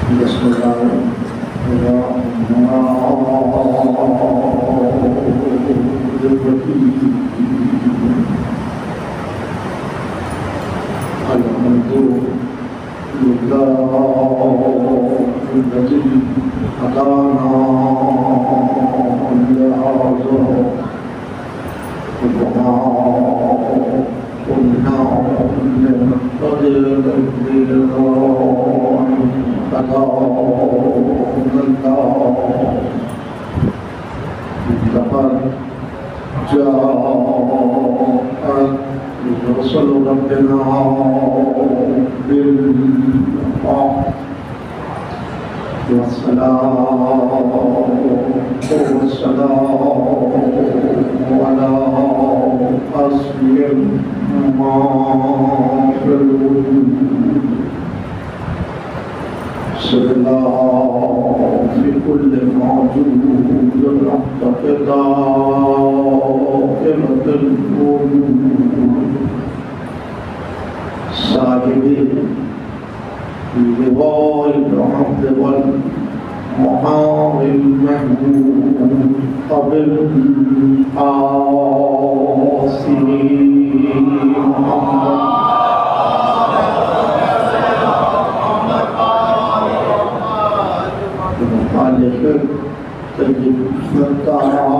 بسم اللہ الرحمن الرحیم الحمد للہ الذی ہدانا لہذا وما كنا لنهتدي لولا أن هدانا الله لقد جاءت رسل ربنا بالحق والسلام على أصل ما في الوجود صلى الله في كل موجود تحت دائرة الوجود صاحب لواء الحمد والمقام المحمود قبل الحاصلين محمد تجد فتاحنا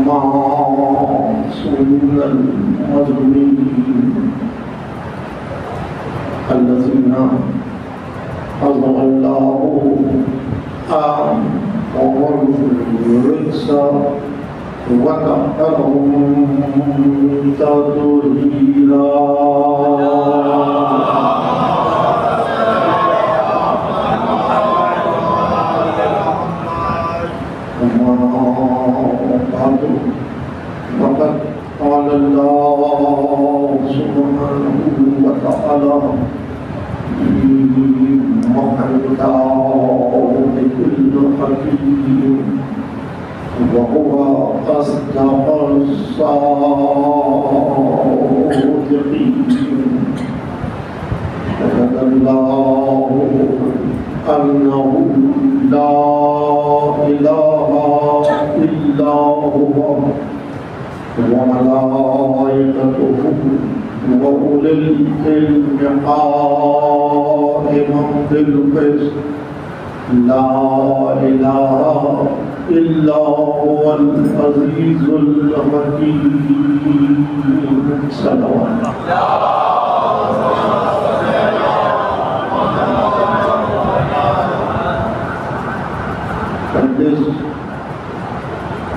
معصوما المظلومين الذين أظهر الله أمرهم الرجس وكفرهم تدليلا وقد قال الله سبحانه وتعالى في محل كل حكيم وهو أصدق الصادقين شهد الله أنه لا إله إلا هو وملائكته وأولي العلم قائما بالقسط لا إله إلا هو العزيز الحكيم صلوات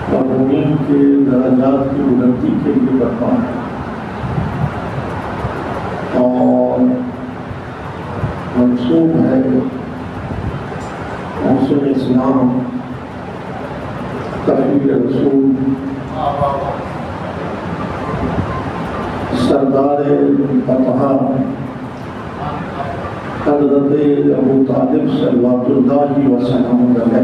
مرحومین کے درجات کی بلندی کے لیے کرتا ہوں اور منسوب ہے موسم اسلام تحریر رسول سردار فتح حضرت ابو طالب صلوات اللہ وسلم علیہ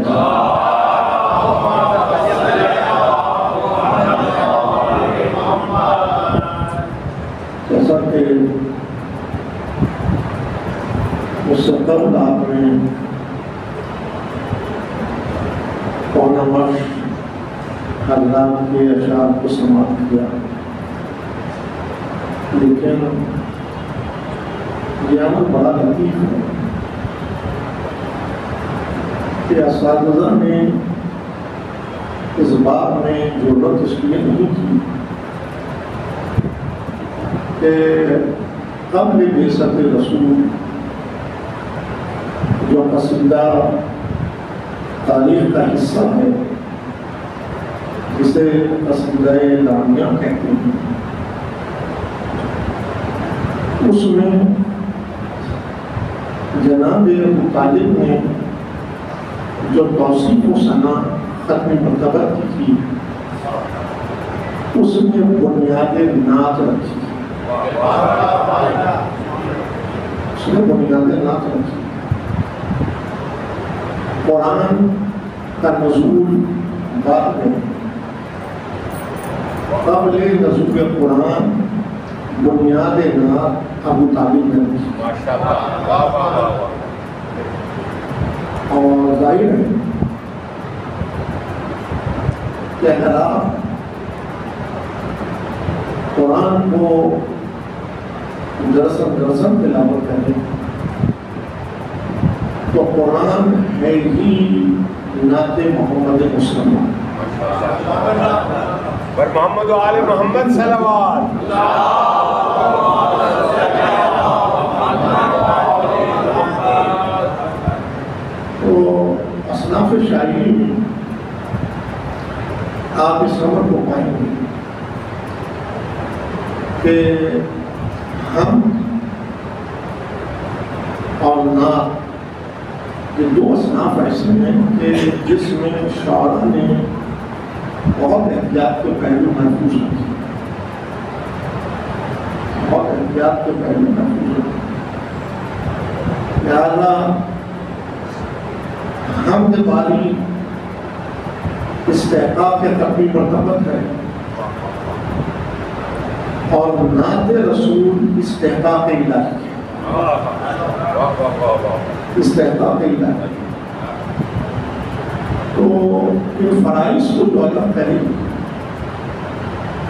جیسا کہ اس سے قبل آپ نے پونا مش حضرات کے اشعار کو سماعت کیا، لیکن یہ عمل بڑا لطیف ہے کہ اساتذہ نے اس بات میں ضرورت اس لیے نہیں کی کہ قبل بعثت رسول جو قصیدہ تاریخ کا حصہ ہے جسے قصیدہ لامیا کہتے ہیں، اس میں جناب ابو طالب نے جو توصیف و ثنا ختم مرتبہ کی تھی اس میں بنیاد نعت رکھی، اس میں بنیاد نعت رکھی۔ قرآن کا نزول بعد میں، قبل نزول قرآن بنیاد نار ابو طالب نے رکھی. اور ظاہر ہے کہ اگر آپ قرآن کو درسن تلاوت کریں تو قرآن ہے ہی نعت محمد مصطفیٰ پر محمد و آل محمد صلوات. تو اصناف شاعری میں آپ اس خبر کو پائیں گے کہ ہم اور نعت یہ دو اصناف ایسے ہیں کہ جس میں شاعروں نے بہت احتیاط کے پہلو محفوظ رکھے. بہت احتیاط کے پہلو محفوظ رکھے. لہٰذا حمد باری استحقاق اپنی مرتبت ہے اور نعت رسول استحقاق الہی ہے. استحقاق الہی. تو ان فرائض کو جو اللہ کرے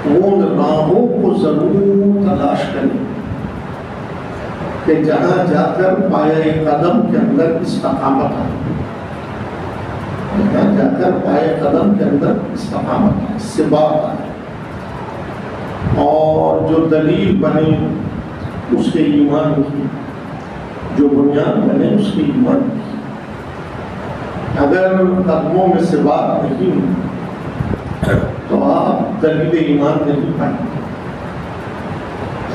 وہ راہوں کو ضرور تلاش کرے کہ جہاں جا کر پائے قدم کے اندر استقامت ہے. جہاں جا کر پائے قدم کے اندر استقامت ہے، ثبات ہے، اور جو دلیل بنے اس کے ایمان کی، جو بنیاد بنے اس کے ایمان کی. اگر قدموں میں ثبات نہیں تو آپ دلیل ایمان نہیں پائیں گے.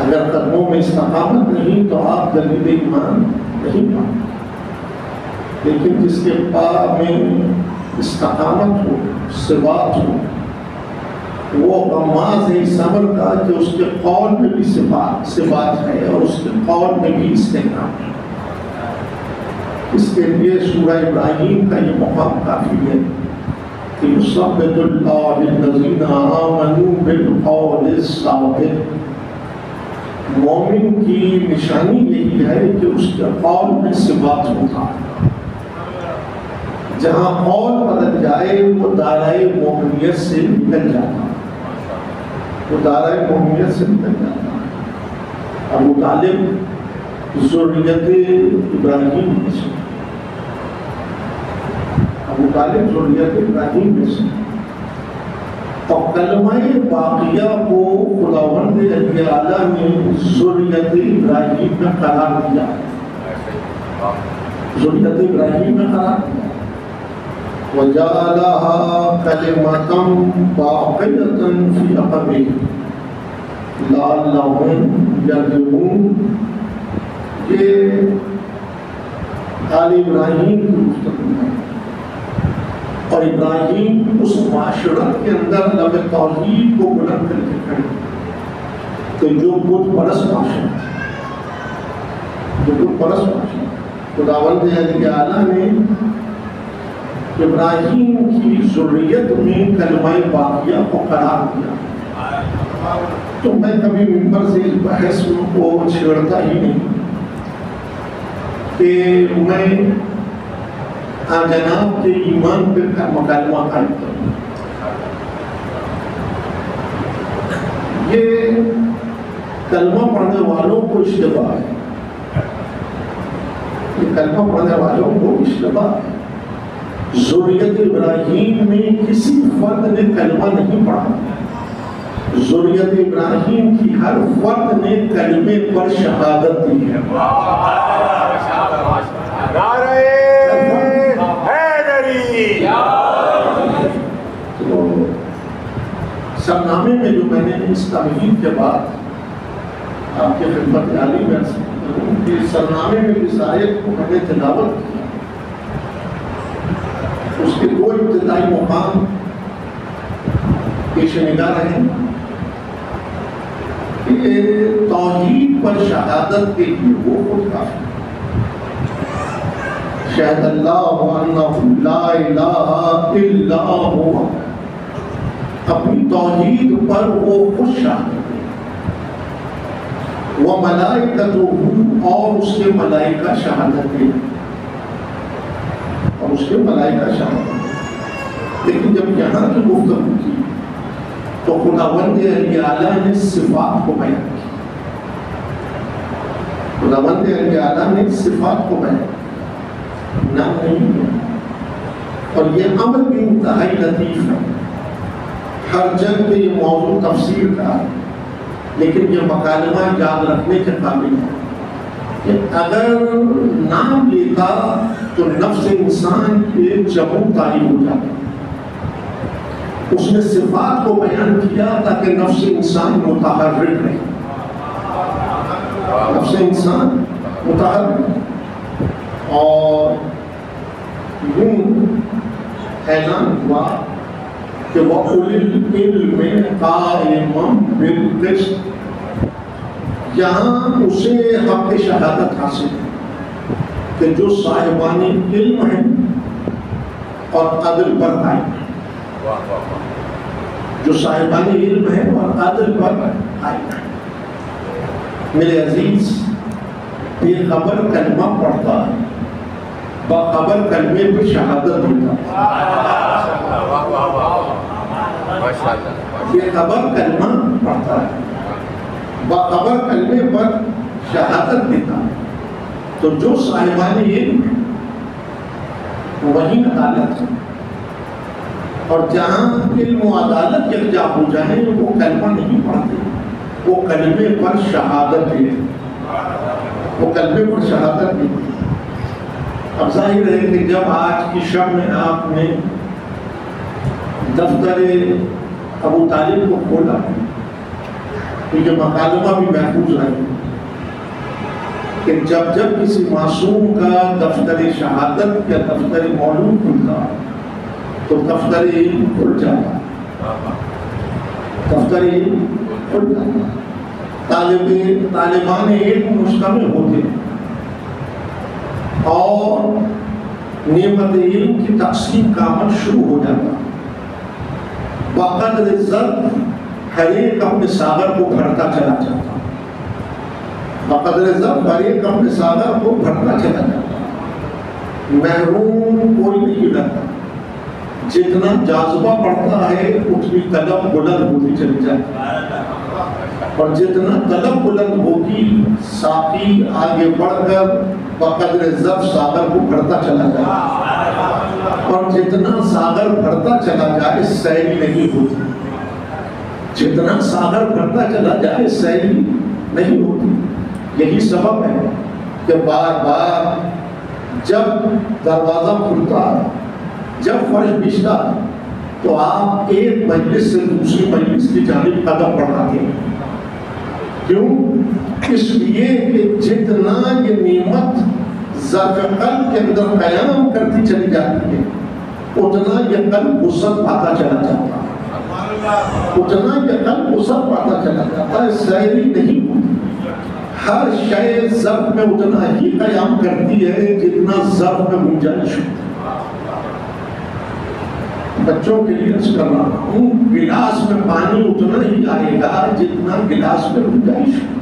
اگر قدموں میں استقامت نہیں تو آپ دلیل ایمان نہیں پائیں گے. لیکن جس کے پا میں استقامت ہو، ثبات ہو، وہ غماز ہے اس عمل کا کہ اس کے قول میں بھی ثبات ہے اور اس کے قول میں بھی استحکام ہے. اس کے لیے سورہ ابراہیم کا یہ مقام کافی ہے کہ یثبت اللہ الذین آمنوا بالقول الثابت. مومن کی نشانی یہی ہے کہ اس کے قول میں ثبات ہوتا ہے. جہاں قول بدل جائے وہ دائرۂ مومنیت سے نکل جاتا ہے. وہ دائرۂ مومنیت سے نکل جاتا ہے. ابو طالب ذریت ابراہیم میں سے، ابو طالب ذریت ابراہیم میں سے، اور کلمہ باقیہ کو خداوند علی اعلیٰ نے ذریت ابراہیم میں قرار دیا. ذریت ابراہیم میں قرار دیا. وَجَعَلَهَا كَلِمَةً بَاقِيَةً فِي عَقِبِهِ لَعَلَّهُمْ يَرْجِعُونَ. یہ آل ابراہیم کی گفتگو ہے اور ابراہیم اس معاشرت کے اندر لب توحید کو بلند کر کے کھڑے کہ جو بت پرست معاشرت ہے، جو بت پرست معاشرت. خداوند علی اعلیٰ نے ابراہیم کی ذریت میں کلمہ باقیہ کو قرار دیا. تو میں کبھی ممبر سے اس بحث کو چھیڑتا ہی نہیں کہ میں جناب کے ایمان پہ مکالمہ قائم کروں. یہ کلمہ پڑھنے والوں کو اشتباہ ہے. یہ کلمہ پڑھنے والوں کو اشتباہ ہے. ذریت ابراہیم میں کسی فرد نے کلمہ نہیں پڑھا. ذریت ابراہیم کی ہر فرد نے کلمے پر شہادت دی ہے. نعرہ حیدری. تو سرنامے میں جو میں نے اس تمہید کے بعد آپ کے خدمت عالی میں کہ سرنامے میں اس آیت کو میں نے تلاوت کی. اس کے دو ابتدائی مقام پیش نگاہ رہے کہ توحید پر شہادت کے لیے وہ خود کافی. شہد اللہ انہ لا الہ الا ہوا. اپنی توحید پر وہ خود شہادت وَمَلَائِكَتُهُ اور اس کے ملائکہ شہادت دے، اور اس کے ملائکہ شہادت دے۔ لیکن جب یہاں کی گفتگو کی تو خداوند علی اعلیٰ نے صفات کو بیان کی، خداوند علی اعلیٰ نے صفات کو بیان کی، نام نہیں ہے۔ اور یہ امر بھی انتہائی لطیف ہے، ہر جنگ میں یہ موضوع تفسیر کا ہے، لیکن یہ مکالمہ یاد رکھنے کے قابل ہے کہ اگر نام لیتا تو نفس انسان کے جموں تاری ہو جاتا۔ اس نے صفات کو بیان کیا تاکہ نفس انسان متحرک رہے، نفس انسان متحرک، اور یوں اعلان ہوا کہ وَأُولِي الْعِلْمِ قَائِمًا بِالْقِسْطِ، یہاں اسے حق شہادت حاصل ہے کہ جو صاحبان علم ہیں اور عدل پر قائم ہیں، جو صاحبان علم ہیں اور عدل پر قائم ہیں۔ میرے عزیز، یہ خبر کلمہ پڑھتا ہے، باخبر کلمے پہ شہادت دیتا ہے۔ یہ خبر کلمہ پڑھتا ہے، باخبر کلمے پر شہادت دیتا ہے، تو جو صاحبان علم ہے وہی عدالت ہے، اور جہاں علم و عدالت یکجا ہو جائیں وہ کلمہ نہیں پڑھتے، وہ کلمے پر شہادت دیتے، وہ کلمے پر شہادت دیتے۔ اب ظاہر ہے کہ جب آج کی شب میں آپ نے دفتر ابو طالب کو کھولا تو یہ مکالمہ بھی محفوظ رہے کہ جب جب کسی معصوم کا دفتر شہادت یا دفتر معلوم کھلتا تو دفتر علم کھل جاتا، دفتر علم کھل جاتا، طالبان علم مشتمل ہوتے اور نعمت علم کی تقسیم کا عمل شروع ہو جاتا۔ بقدر ضرب ہر ایک اپنے ساغر کو بھرتا چلا جاتا، بقدر ضرب ہر ایک اپنے ساغر کو بھرتا چلا جاتا، محروم کوئی نہیں رہتا، جتنا جاذبہ بڑھتا ہے اتنی طلب بلند ہوتی چلی جاتی، اور جتنا طلب بلند ہوگی ساقی آگے بڑھ کر بقدر ضرب ساغر کو بھرتا چلا جائے، اور جتنا ساغر بھرتا چلا جائے سیلی نہیں ہوتی، جتنا ساغر بھرتا چلا جائے سیلی نہیں ہوتی۔ یہی سبب ہے کہ بار بار جب دروازہ کھلتا ہے، جب فرش بچھتا ہے تو آپ ایک مجلس سے دوسری مجلس کی جانب قدم بڑھاتے ہیں۔ کیوں؟ اس لیے کہ جتنا یہ نعمت ظرف قلب کے اندر قیام کرتی چلی جاتی ہے اتنا یہ قلب وسعت پاتا چلا جاتا ہے، اتنا یہ قلب وسعت پاتا چلا جاتا ہے، سیری نہیں ہوتی۔ ہر شے ظرف میں اتنا ہی قیام کرتی ہے جتنا ظرف میں گنجائش ہوتی ہے۔ بچوں کے لیے عرض کر رہا ہوں، گلاس میں پانی اتنا ہی آئے گا جتنا گلاس میں گنجائش ہے،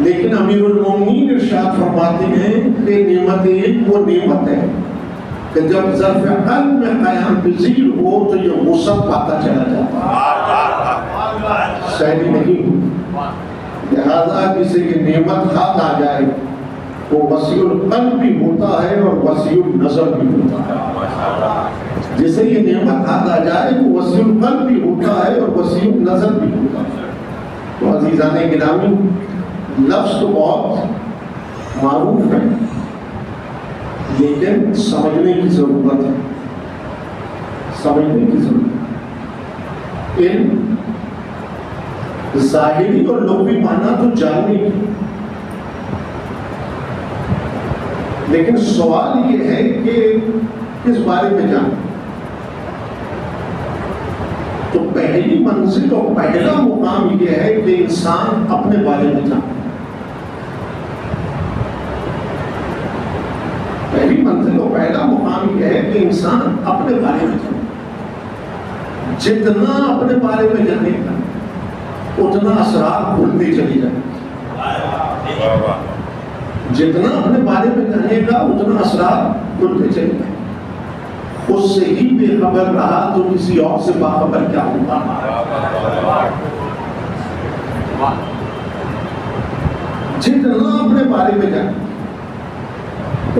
لیکن امیر المومنین ارشاد فرماتے ہیں کہ نعمت علم وہ نعمت ہے کہ جب ظرف قلب میں قیام پذیر ہو تو یہ وسعت پاتا چلا جاتا ہے، سیری نہیں ہوتی۔ لہذا کسی کی نعمت ہاتھ آ جائے وہ وسیع القلب بھی ہوتا ہے اور وسیع النظر بھی ہوتا ہے، جسے یہ نعمت ہاتھ آ جائے وہ وسیع القلب بھی ہوتا ہے اور وسیع النظر بھی ہوتا ہے۔ تو عزیزان گرامی، لفظ تو بہت معروف ہے لیکن سمجھنے کی ضرورت ہے، سمجھنے کی ضرورت ہے۔ علم ظاہری اور لغوی معنی تو جاننے کی، لیکن سوال یہ ہے کہ کس بارے میں جانیں۔ تو پہلی منزل اور پہلا مقام یہ ہے کہ انسان اپنے بارے میں جانے۔ پہلی منزل اور پہلا مقام یہ ہے کہ انسان اپنے بارے میں جانے۔ جتنا اپنے بارے میں جانے گا اتنا اسرار کھلتے چلی جائیں گے، جتنا اپنے بارے میں جانے گا اتنا اسرار کھلتے چلے گئے. خود سے ہی بے خبر رہا تو کسی اور سے باخبر کیا ہوگا. جتنا اپنے بارے میں جانے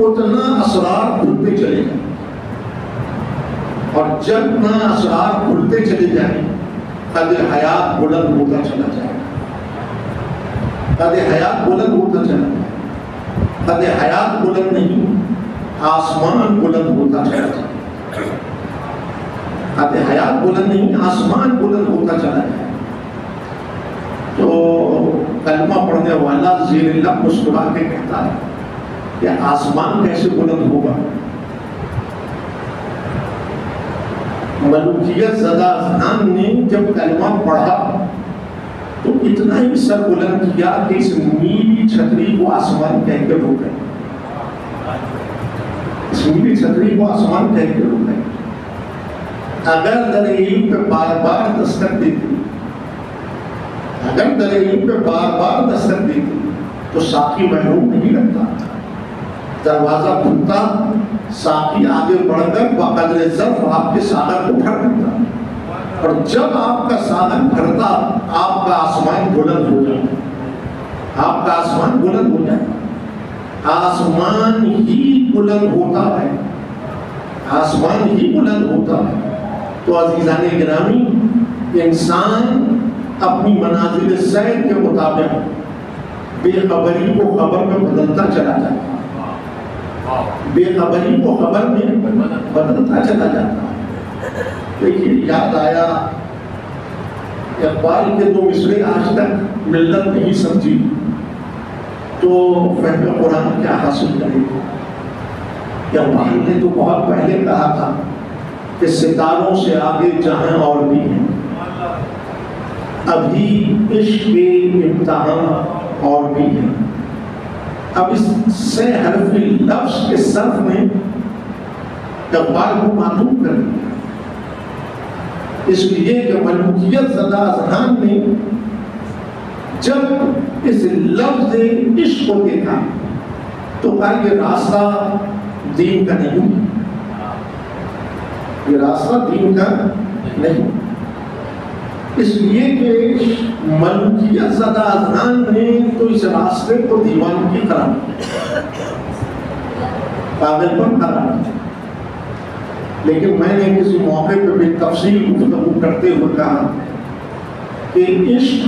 اتنا اسرار کھلتے چلے جائیں. اور جب نہ اسرار کھلتے چلے جائیں قدر حیات بلند ہوتا چلا جائے. قدر حیات بلند ہوتا چلا جائے. قدر حیات بلند نہیں آسمان بلند ہوتا چلا جائے. قدر حیات بلند نہیں آسمان بلند ہوتا چلا جائے. تو کلمہ پڑھنے والا زیر لب مسکرا کے کہتا ہے کہ آسمان کیسے بلند ہوگا. ملوکیت زدہ اذہان نے جب کلمہ پڑھا تو اتنا ہی سر بلند کیا کہ اس نیلی چھتری کو آسمان کہہ کے رو گئے. اس نیلی چھتری کو آسمان کہہ کے رو گئے. اگر در علم پہ بار بار دستک دیتی اگر در علم پہ بار بار دستک دیتی تو ساقی محروم نہیں رکھتا. دروازہ کھلتا ساقی آگے بڑھ کر بقدر ظرف آپ کے ساغر کو بھر دیتا. اور جب آپ کا ساغر بھرتا آپ کا آسمان بلند ہو جائے. آپ کا آسمان بلند ہو جائے. آسمان ہی بلند ہوتا ہے. آسمان ہی بلند ہوتا ہے. تو عزیزان گرامی انسان اپنی منازل سیر کے مطابق بے خبری کو خبر میں بدلتا چلا جاتا ہے. بے خبری کو خبر میں بدلتا چلا جاتا ہے. دیکھیے یاد آیا اقبال کے دو مصرے آج تک ملت نہیں سمجھی تو فہم قرآن کیا حاصل کرے گی. اقبال نے تو بہت پہلے کہا تھا کہ ستاروں سے آگے جہاں اور بھی ہیں. ابھی عشق کے امتحان اور بھی ہیں. اب اس سے حرفی لفظ کے صرف نے اقبال کو معلوم کر دیا. اس لیے کہ ملوکیت زدہ اذہان نے جب اس لفظ عشق کو دیکھا تو کہا یہ راستہ دین کا نہیں. یہ راستہ دین کا نہیں. اس لیے کہ ملوکیت زدہ اذہان نے تو اس راستے کو دیوانگی قرار دیا, پاگل پن قرار دیا. لیکن میں نے کسی موقع پہ بھی تفصیل گفتگو کرتے ہوئے کہا کہ عشق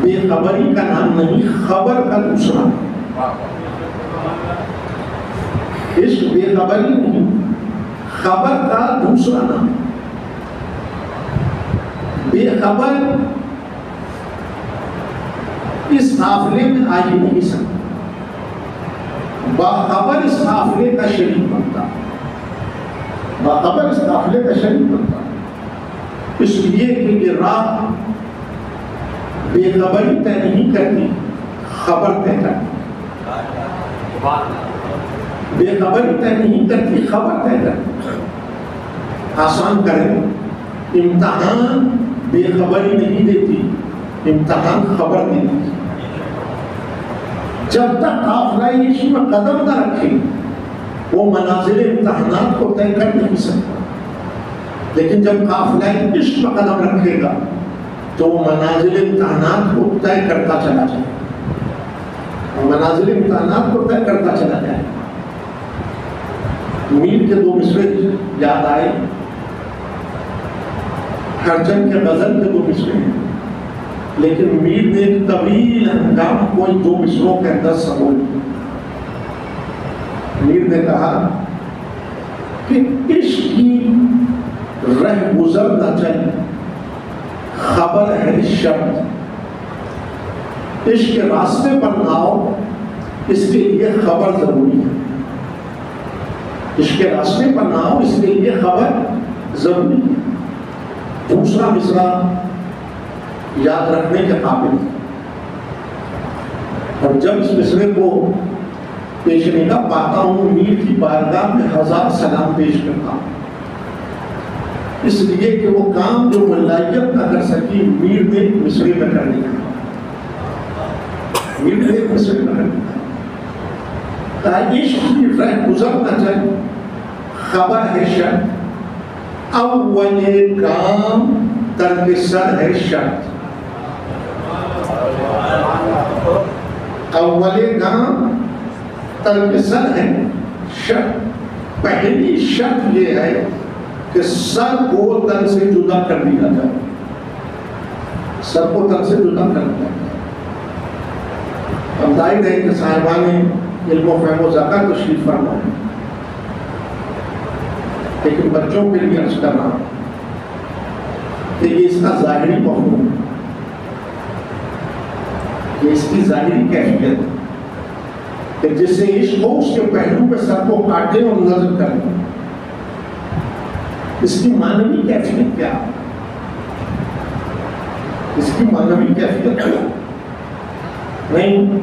بے خبری کا نام نہیں, خبر کا دوسرا. عشق بے خبری نہیں, خبر کا دوسرا نام. بے خبر اس قافلے میں آ ہی نہیں سکتا. باخبر اس قافلے کا شریک بنتا. باخبر اس قافلے کا شریک بنتا. اس لیے کہ یہ راہ بے خبری طے نہیں کرتی, خبر طے کرتی. بے خبری طے نہیں کرتی, خبر طے کرتی. آسان کریں, امتحان بے خبری نہیں دیتی, امتحان خبر دیتی. جب تک قافلہ عشق میں قدم نہ رکھے وہ منازل امتحانات کو طے کر نہیں سکتا. لیکن جب قافلہ عشق میں قدم رکھے گا تو وہ منازل امتحانات کو طے کرتا چلا جائے. منازل امتحانات کو طے کرتا چلا جائے. میر کے دو مصرے یاد آئے. ہرجن کے غزل کے دو مصرے ہیں, لیکن میر نے ایک طویل ہنگام کوئی دو مصروں کے اندر سمول دیا. میر نے کہا کہ عشق کی رہ گزر نہ چل خبر ہے شرط. عشق کے راستے پر نہ آؤ اس کے لیے خبر ضروری ہے. عشق کے راستے پر نہ آؤ اس کے لیے خبر ضروری ہے. دوسرا مصرع یاد رکھنے کے قابل ہے. اور جب اس مصرے کو پیش نگاہ پاتا ہوں میر کی بارگاہ میں 1000 سلام پیش کرتا ہوں. اس لیے کہ وہ کام جو ملائیت نہ کر سکی میر نے مصرے میں کر لیا. عشق کی رہ گزرنا چاہیے. خبر ہے شرط, اول کام ترک سر ہے شرط. اول کام ترک سر ہے شرط. پہلی شرط یہ ہے کہ سر کو تن سے جدا کر دیا جائے. سر کو تن سے جدا کر دیا جائے. اب ظاہر ہے کہ صاحبان علم و فہم و ذکا تشریف فرما ہے, لیکن بچوں کے لیے عرض کر رہا ہوں کہ یہ اس کا ظاہری مفہوم ہے, یہ اس کی ظاہری کیفیت ہے کہ جس سے عشق ہو اس کے پہلو پہ سر کو کاٹے اور نظر کریں. اس کی معنوی کیفیت کیا ہے؟ اس کی معنوی کیفیت کیا ہے؟ نہیں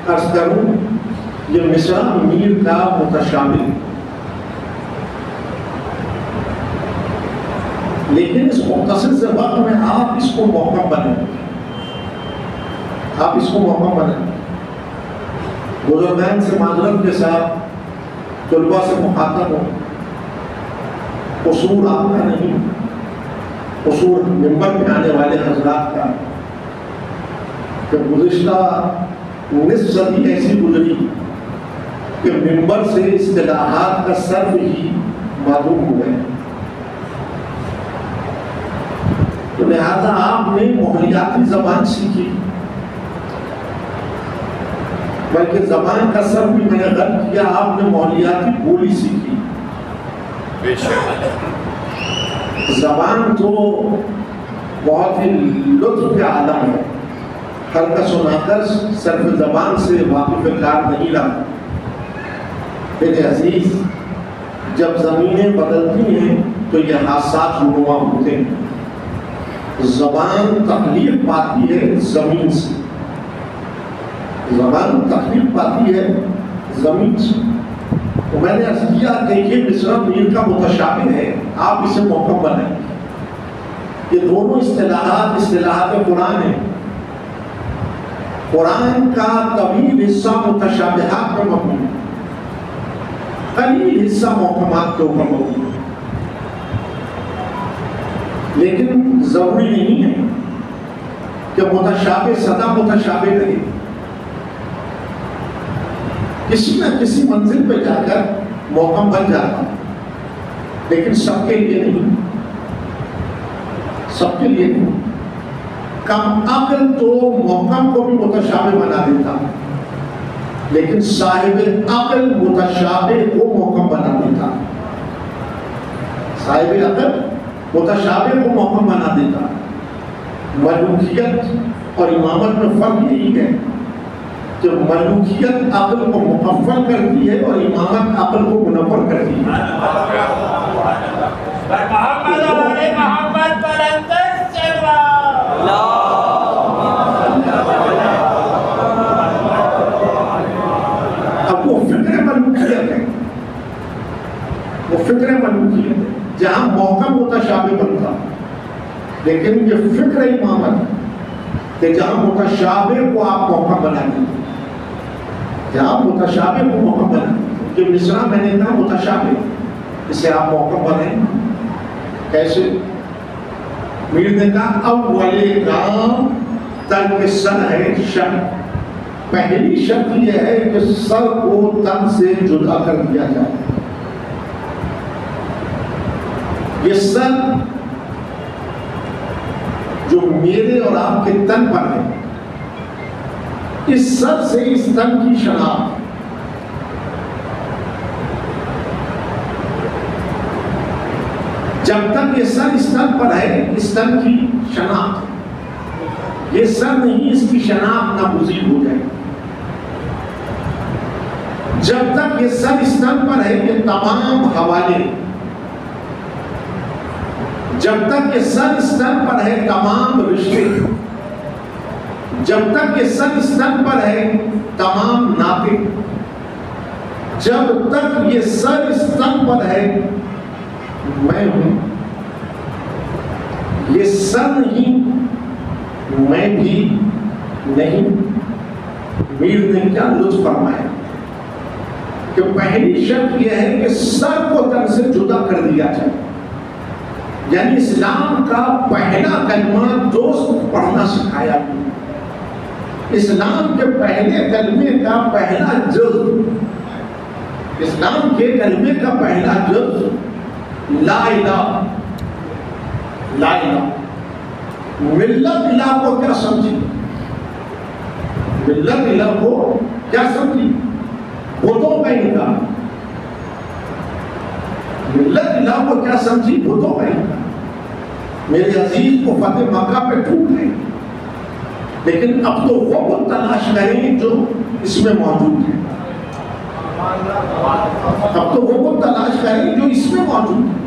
عرض کروں, یہ مصرع میر کا متشابہ, لیکن اس مختصر سے وقت میں آپ اس کو موقع بنیں, آپ اس کو موقع بنیں. بزرگان سے معذرت کے ساتھ طلباء سے مخاطب ہوں, قصور آپ کا نہیں, قصور منبر پہ آنے والے حضرات کا, کہ گزشتہ نصف صدی ایسی گزری کہ منبر سے اصطلاحات کا صرف ہی معلوم ہوئے. تو لہذا آپ نے ماحولیاتی زبان سیکھی, بلکہ زبان کا صرف بھی میں نے غلط کیا, آپ نے ماحولیاتی بولی سیکھی. زبان تو بہت ہی لطف کا عالم ہے, ہر کا سنا کر صرف زبان سے واقف کار نہیں رہا. میرے عزیز, جب زمینیں بدلتی ہیں تو یہ حادثات رونما ہوتے ہیں. زبان تخلیق پاتی ہے زمین سے, زبان تخلیق پاتی ہے زمین سے. تو میں نے عرض کیا کہ یہ مصرع میر کا متشابہ ہے, آپ اسے موقع بنائیں. یہ دونوں اصطلاحات قرآن ہیں. قرآن کا طویل حصہ متشابہات پر مبنی ہے, قلیل حصہ محکمات کے اوپر مبنی ہے. لیکن ضروری نہیں ہے کہ متشابہ سدا متشابہ رہے. کسی نہ کسی منزل پہ جا کر محکم بن جاتا, لیکن سب کے لیے نہیں, سب کے لیے نہیں. کم عقل تو محکم کو بھی متشابہ بنا دیتا, لیکن صاحب عقل متشابہ کو محکم بنا دیتا. صاحب عقل متشابہ کو محکم بنا دیتا. ملوکیت اور امامت میں فرق یہی ہے کہ ملوکیت عقل کو مکفل کرتی ہے اور امامت عقل کو منور کرتی ہے. اب وہ فکر ملوکیت ہے, وہ فکر ملوکیت ہے جہاں موقع متشابہ بنتا, لیکن یہ فکر امامت ہے کہ جہاں متشابہ کو آپ موقع بنا دیں, جہاں متشابہ کو موقع بنا دیں. جو مصرع میں نے کہا متشابہ, اسے آپ موقع بنائیں. کیسے؟ میر نے کہا اول کام ترک سر ہے شرط. پہلی شرط یہ ہے کہ سر کو تن سے جدا کر دیا جائے. یہ سر جو میرے اور آپ کے تن پر ہے, اس سر سے اس تن کی شناخت, جب تک یہ سر اس تن پر ہے اس تن کی شناخت, یہ سر نہیں اس کی شناخت ناگزیر ہو جائے. جب تک یہ سر اس تن پر ہے یہ تمام حوالے, جب تک یہ سر اس تن پر ہے تمام رشتے, جب تک یہ سر اس تن پر ہے تمام ناطق, جب تک یہ سر اس تن پر ہے میں ہوں. یہ سر نہیں, میں بھی نہیں, میر نے کیا لطف فرمایا کہ پہلی شرط یہ ہے کہ سر کو تن سے جدا کر دیا جائے، یعنی اسلام کا پہلا کلمہ دوست پڑھنا سکھایا، اسلام کے پہلے کلمے کا پہلا جز، اسلام کے کلمے کا پہلا جز لا الہ، لا الہ۔ ملت الہ کو کیا سمجھی؟ ملت الہ کو کیا سمجھی؟ بتوں کا انکار۔ ملت الہ کو کیا سمجھی؟ بتوں کا انکار۔ میرے عزیز کو فتح مکہ پہ ٹوٹ گئی، لیکن اب تو وہ بت تلاش کریں جو اس میں موجود ہے، اب تو وہ بت تلاش کریں جو اس میں موجود ہے۔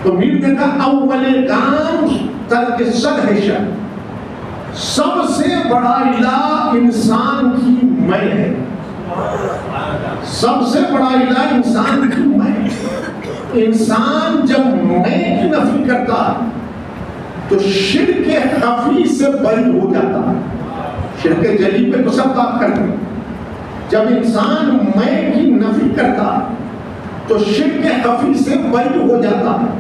تو میر نے کہا اول کام ترک صد ہے شر، سب سے بڑا الہ انسان کی میں ہے، سب سے بڑا الہ انسان کی میں ہے۔ انسان جب میں کی نفی کرتا ہے تو شرک خفی سے بری ہو جاتا ہے، شرک جلی پہ تو سب بات کرتے ہیں، جب انسان میں کی نفی کرتا ہے تو شرک خفی سے بری ہو جاتا ہے،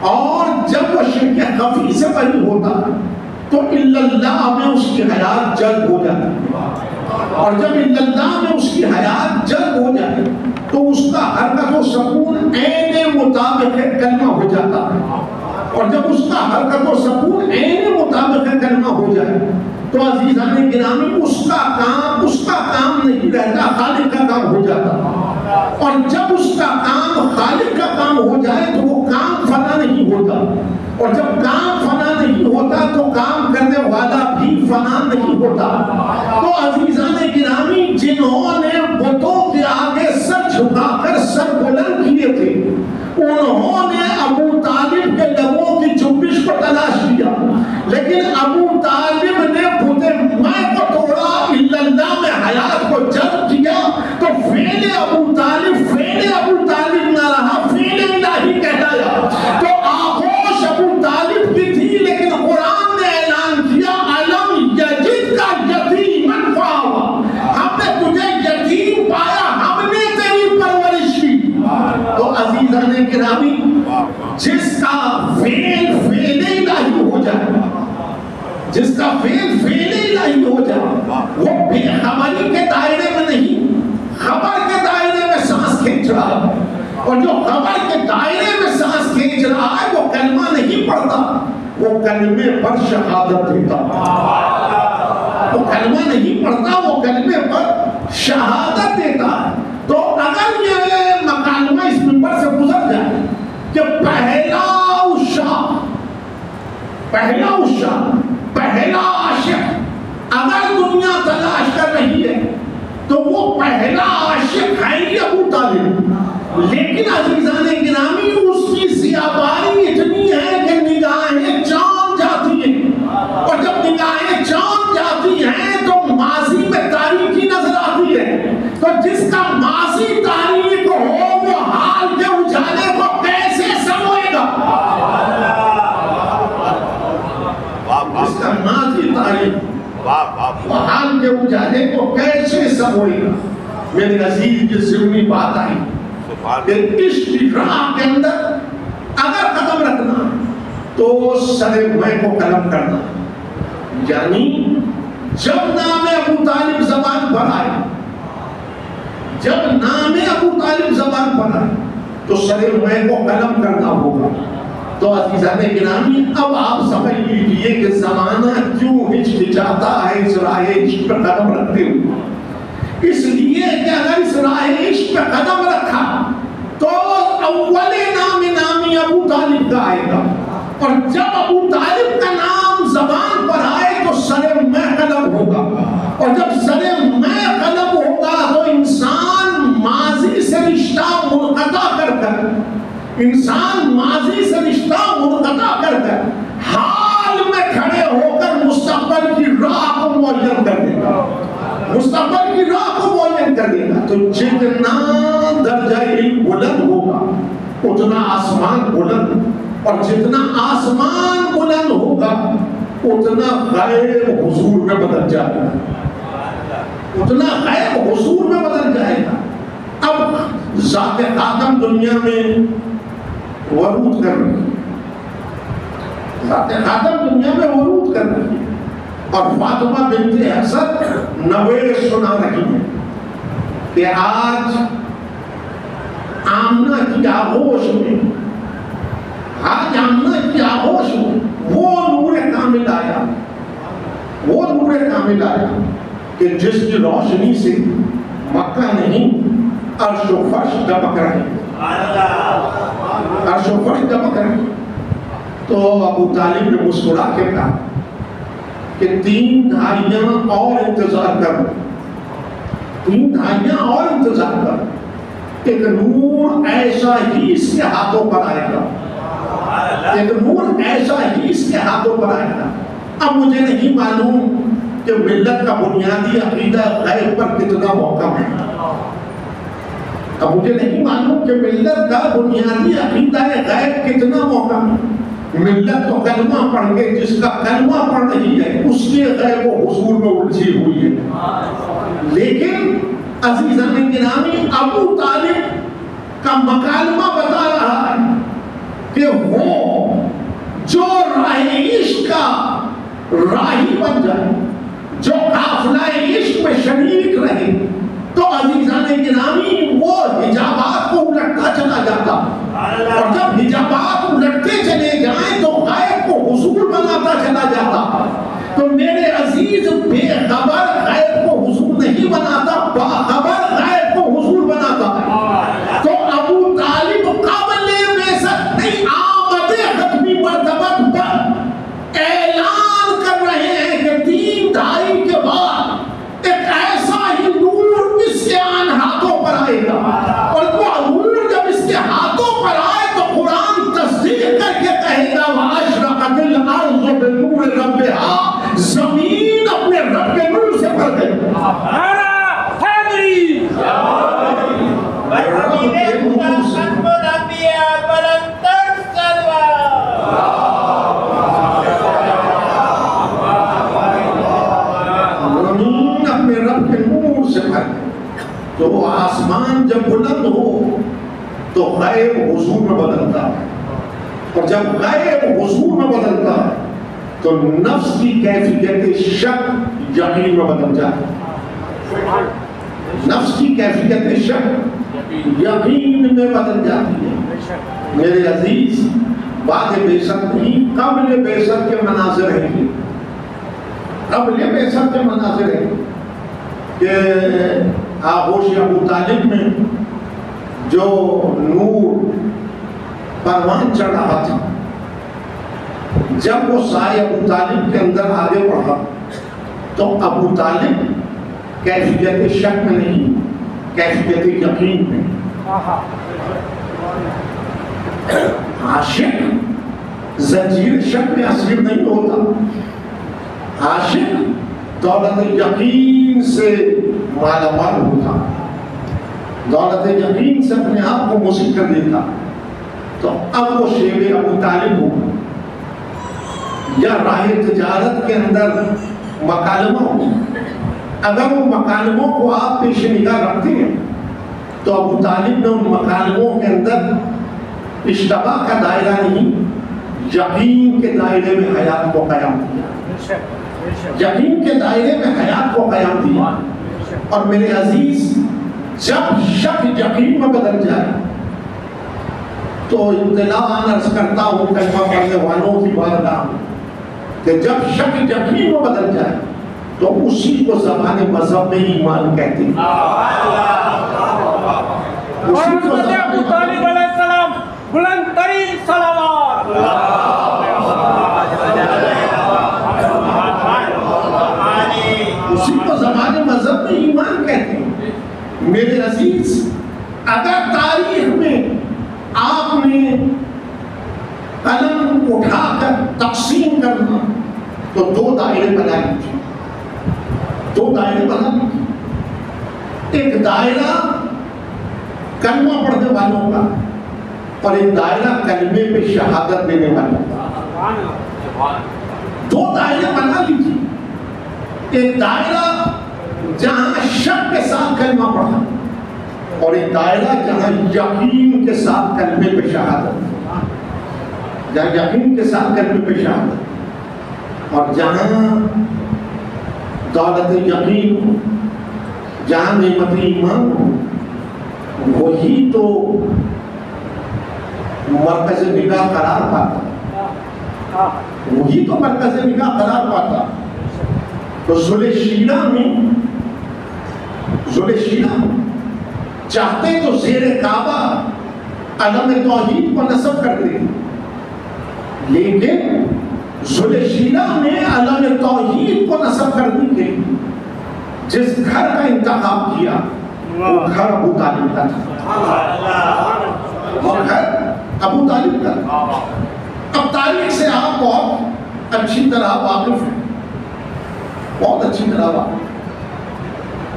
اور جب وہ شرک خفی سے بری ہوتا ہے تو اللہ میں اس کی حیات جلب ہو جاتی ہے، اور جب اللہ میں اس کی حیات جلب ہو جائے تو اس کا حرکت و سکون عین مطابق کلمہ ہو جاتا ہے، اور جب اس کا حرکت و سکون عین مطابق کلمہ ہو جائے تو عزیزان گرامی اس کا کام نہیں رہتا، خالق کا کام ہو جاتا، اور جب اس کا کام خالق کا کام ہو جائے تو وہ کام فنا نہیں ہوتا، اور جب کام فنا نہیں ہوتا تو کام کرنے والا بھی فنا نہیں ہوتا۔ تو عزیزان گرامی جنہوں نے بتوں کے آگے سر جھکا کر سر بلند کیے تھے، انہوں نے ابو طالب کے لبوں کی جنبش کو تلاش کیا، لیکن ابو طالب نے بت میں کو توڑا، اللہ میں حیات کو جلب کیا، تو فعل ابو طالب نہ رہا، فعل الہی کہلایا۔ تو آغوش ابو طالب کی تھی، لیکن قرآن نے اعلان کیا علم یجد کا یتیمن فآویٰ، ہم نے تجھے یتیم پایا، ہم نے تیری پرورش کی۔ تو عزیزان گرامی جس کا فعل الہی ہو جائے، جس کا فعل الہی ہو جائے، وہ بے خبری کے دائرے میں نہیں، خبر کے دائرے میں سانس کھینچ رہا ہے، اور جو خبر کے دائرے میں سانس کھینچ رہا ہے وہ کلمہ نہیں پڑھتا، وہ کلمے پر شہادت دیتا، وہ کلمہ نہیں پڑھتا، وہ کلمے پر شہادت دیتا ہے۔ تو اگر یہ مکالمہ اس منبر سے گزر جائے کہ پہلا عاشق اگر دنیا تلاش کر رہی ہے تو وہ پہلا عاشق ہے ہی ابو طالب، لیکن عزیزان گرامی اس کی زیاباری اتنی ہے کہ نگاہیں چاند جاتی ہیں، اور جب نگاہیں چاند جاتی ہیں تو ماضی میں تاریکی نظر آتی ہے، تو جس کا ماضی تاریک ہو وہ حال کے اجالے کو کیسے سمجھے گا؟ جس کا ماضی تاریک وہ حال کے اجالے کو کیسے سمجھے گا؟ میرے عزیز یہ ضروری بات آئی کہ اس راہ کے اندر اگر قدم رکھنا تو سر میں کو قلم کرنا، یعنی جب نام ابو طالب زبان پر آئے، جب نام ابو طالب زبان پر آئے تو سر میں کو قلم کرنا ہوگا۔ تو عزیزان گرامی اب آپ سمجھ لیجئے کہ زمانہ کیوں ہچکچاتا ہے اس راہ عشق پر قدم رکھتے ہوئے، اس لیے کہ اگر اس راہ عشق پر قدم رکھا تو اول نام ابو طالب کا آئے گا، اور جب ابو طالب کا نام زبان پر آئے تو سر میں قلم ہوگا، اور جب سر میں قلم ہوگا تو انسان ماضی سے رشتہ منقطع کر کر حال میں کھڑے ہو کر مستقبل کی راہ کو معین کر دے گا، مستقبل کی راہ کو معین کر دے گا۔ تو جتنا درجہ علم بلند ہوگا اتنا آسمان بلند، اور جتنا آسمان بلند ہوگا اتنا غیب حضور میں بدل جائے گا۔ اتنا غیب حضور میں بدل جائے گا. اب ذات خاتم دنیا میں ورود کر رہی ہے, ذات خاتم دنیا میں ورود کر رہی ہے, اور فاطمہ بنت حسن نوے سنا رہی ہے کہ آج آمنہ کی آغوش میں, آج آمنہ کی آغوش میں وہ نور کامل آیا, وہ نور کامل آیا کہ جس کی روشنی سے مکہ نہیں عرش و فرش دمک رہے, عرش و فرش دمک رہے. تو ابو طالب نے مسکرا کے کہا کہ 3 دہائیاں اور انتظار کر, 3 دہائیاں اور انتظار کر, ایک نور ایسا ہی اس کے ہاتھوں پر آئے گا, ایک نور ایسا ہی اس کے ہاتھوں پر آئے گا. اب مجھے نہیں معلوم کہ ملت کا بنیادی عقیدہ غیب پر کتنا محکم ہے, اب مجھے نہیں معلوم کہ ملت کا بنیادی عقیدہ غیب کتنا محکم ہے. ملت تو کلمہ پڑھ کے, جس کا کلمہ پڑھ رہی ہے اس کے غیب و حضور میں الجھی ہوئی ہے. لیکن عزیزان گرامی, ابو طالب کا مکالمہ بتا رہا ہے کہ وہ جو راہ عشق کا راہی بن جائے, جو قافلہ عشق میں شریک رہے, تو عزیزان گرامی وہ حجابات کو الٹتا چلا جاتا, اور جب حجابات الٹتے چلے جائیں تو غیب کو حضور بناتا چلا جاتا. تو میرے عزیز, بے خبر غیب کو حضور نہیں بناتا, باخبر غیب کو حضور بناتا ہے. تو ابو طالب قبل بعثت نہیں, آمد ختمی مرتبت پر اعلان کر رہے ہیں کہ 3 دہائی کے بعد ایک ایسا ہی نور اس کے آن ہاتھوں پر آئے گا, اور وہ نور جب اس کے ہاتھوں پر آئے تو قرآن تصدیق کر کے کہے گا وَأَشْرَقَتِ الْأَرْضُ بِنُورِ رَبِّهَا, زمین اپنے رب کے نور سے بھر گئی. تو آسمان جب بلند ہو تو غیب حضور میں بدلتا ہے, اور جب غیب حضور میں بدلتا ہے تو نفس کی کیفیت شک یقین میں بدل جاتی ہے, نفس کی کیفیت شک یقین میں بدل جاتی ہے. میرے عزیز, بعد بعثت نہیں, قبل بعثت کے مناظر ہیں, قبل بعثت کے مناظر ہیں کہ آغوش ابو طالب میں جو نور پروان چڑھ رہا تھا, جب وہ سائے ابو طالب کے اندر آگے بڑھا تو ابو طالب کیفیت شک میں نہیں, کیفیت یقین میں. عاشق زنجیر شک میں اسیر نہیں ہوتا, عاشق دولت یقین سے مالا مال ہوتا, دولت یقین سے اپنے آپ کو مسیح کر دیتا. تو اب وہ شیب ابو طالب ہو یا راہ تجارت کے اندر مکالمہ ہو, اگر وہ مکالموں کو آپ پیش نگاہ رکھتے ہیں تو ابو طالب نے ان مکالموں کے اندر اشتباہ کا دائرہ نہیں, یقین کے دائرے میں حیات کو قیام دیا, یقین کے دائرے میں حیات کو قیام دیا. اور میرے عزیز, جب شک یقین میں بدل جائے تو اطلاع عرض کرتا ہوں کلمہ پڑھنے والوں کی بارگاہ میں کہ جب شک یقین میں بدل جائے تو اسی کو زبان مذہب میں ایمان کہتے ہیں. ابو طالب علیہ السلام بلند ترین صلوات. اسی کو زبان مذہب میں ایمان کہتے ہیں. میرے عزیز, اگر تاریخ میں آپ نے قلم اٹھا کر تقسیم کرنا تو 2 دائرے بنا لیجیے, 2 دائرے بنا لیجیے. ایک دائرہ کلمہ پڑھنے والوں کا اور ایک دائرہ کلمے پہ شہادت دینے والوں کا. 2 دائرے بنا لیجیے. ایک دائرہ جہاں شک کے ساتھ کلمہ پڑھا، اور ایک دائرہ جہاں یقین کے ساتھ کلمے پہ شہادت، جہاں یقین کے ساتھ کلمے پہ شہادت، اور جہاں دولت یقین، جہاں نعمت ایمان ہو، وہی تو مرکز نگاہ قرار پاتا، وہی تو مرکز نگاہ قرار پاتا۔ تو ذل شیرہ میں چاہتے تو زیر کعبہ علم توحید کو نصب کر دیں، لیکن ذل شیرہ میں علم توحید کو نصب کرنے کے لیے جس گھر کا انتخاب کیا وہ گھر ابو طالب کا تھا، وہ گھر ابو طالب کا تھا۔ اب تاریخ سے آپ بہت اچھی طرح واقف ہیں، بہت اچھی طرح واقف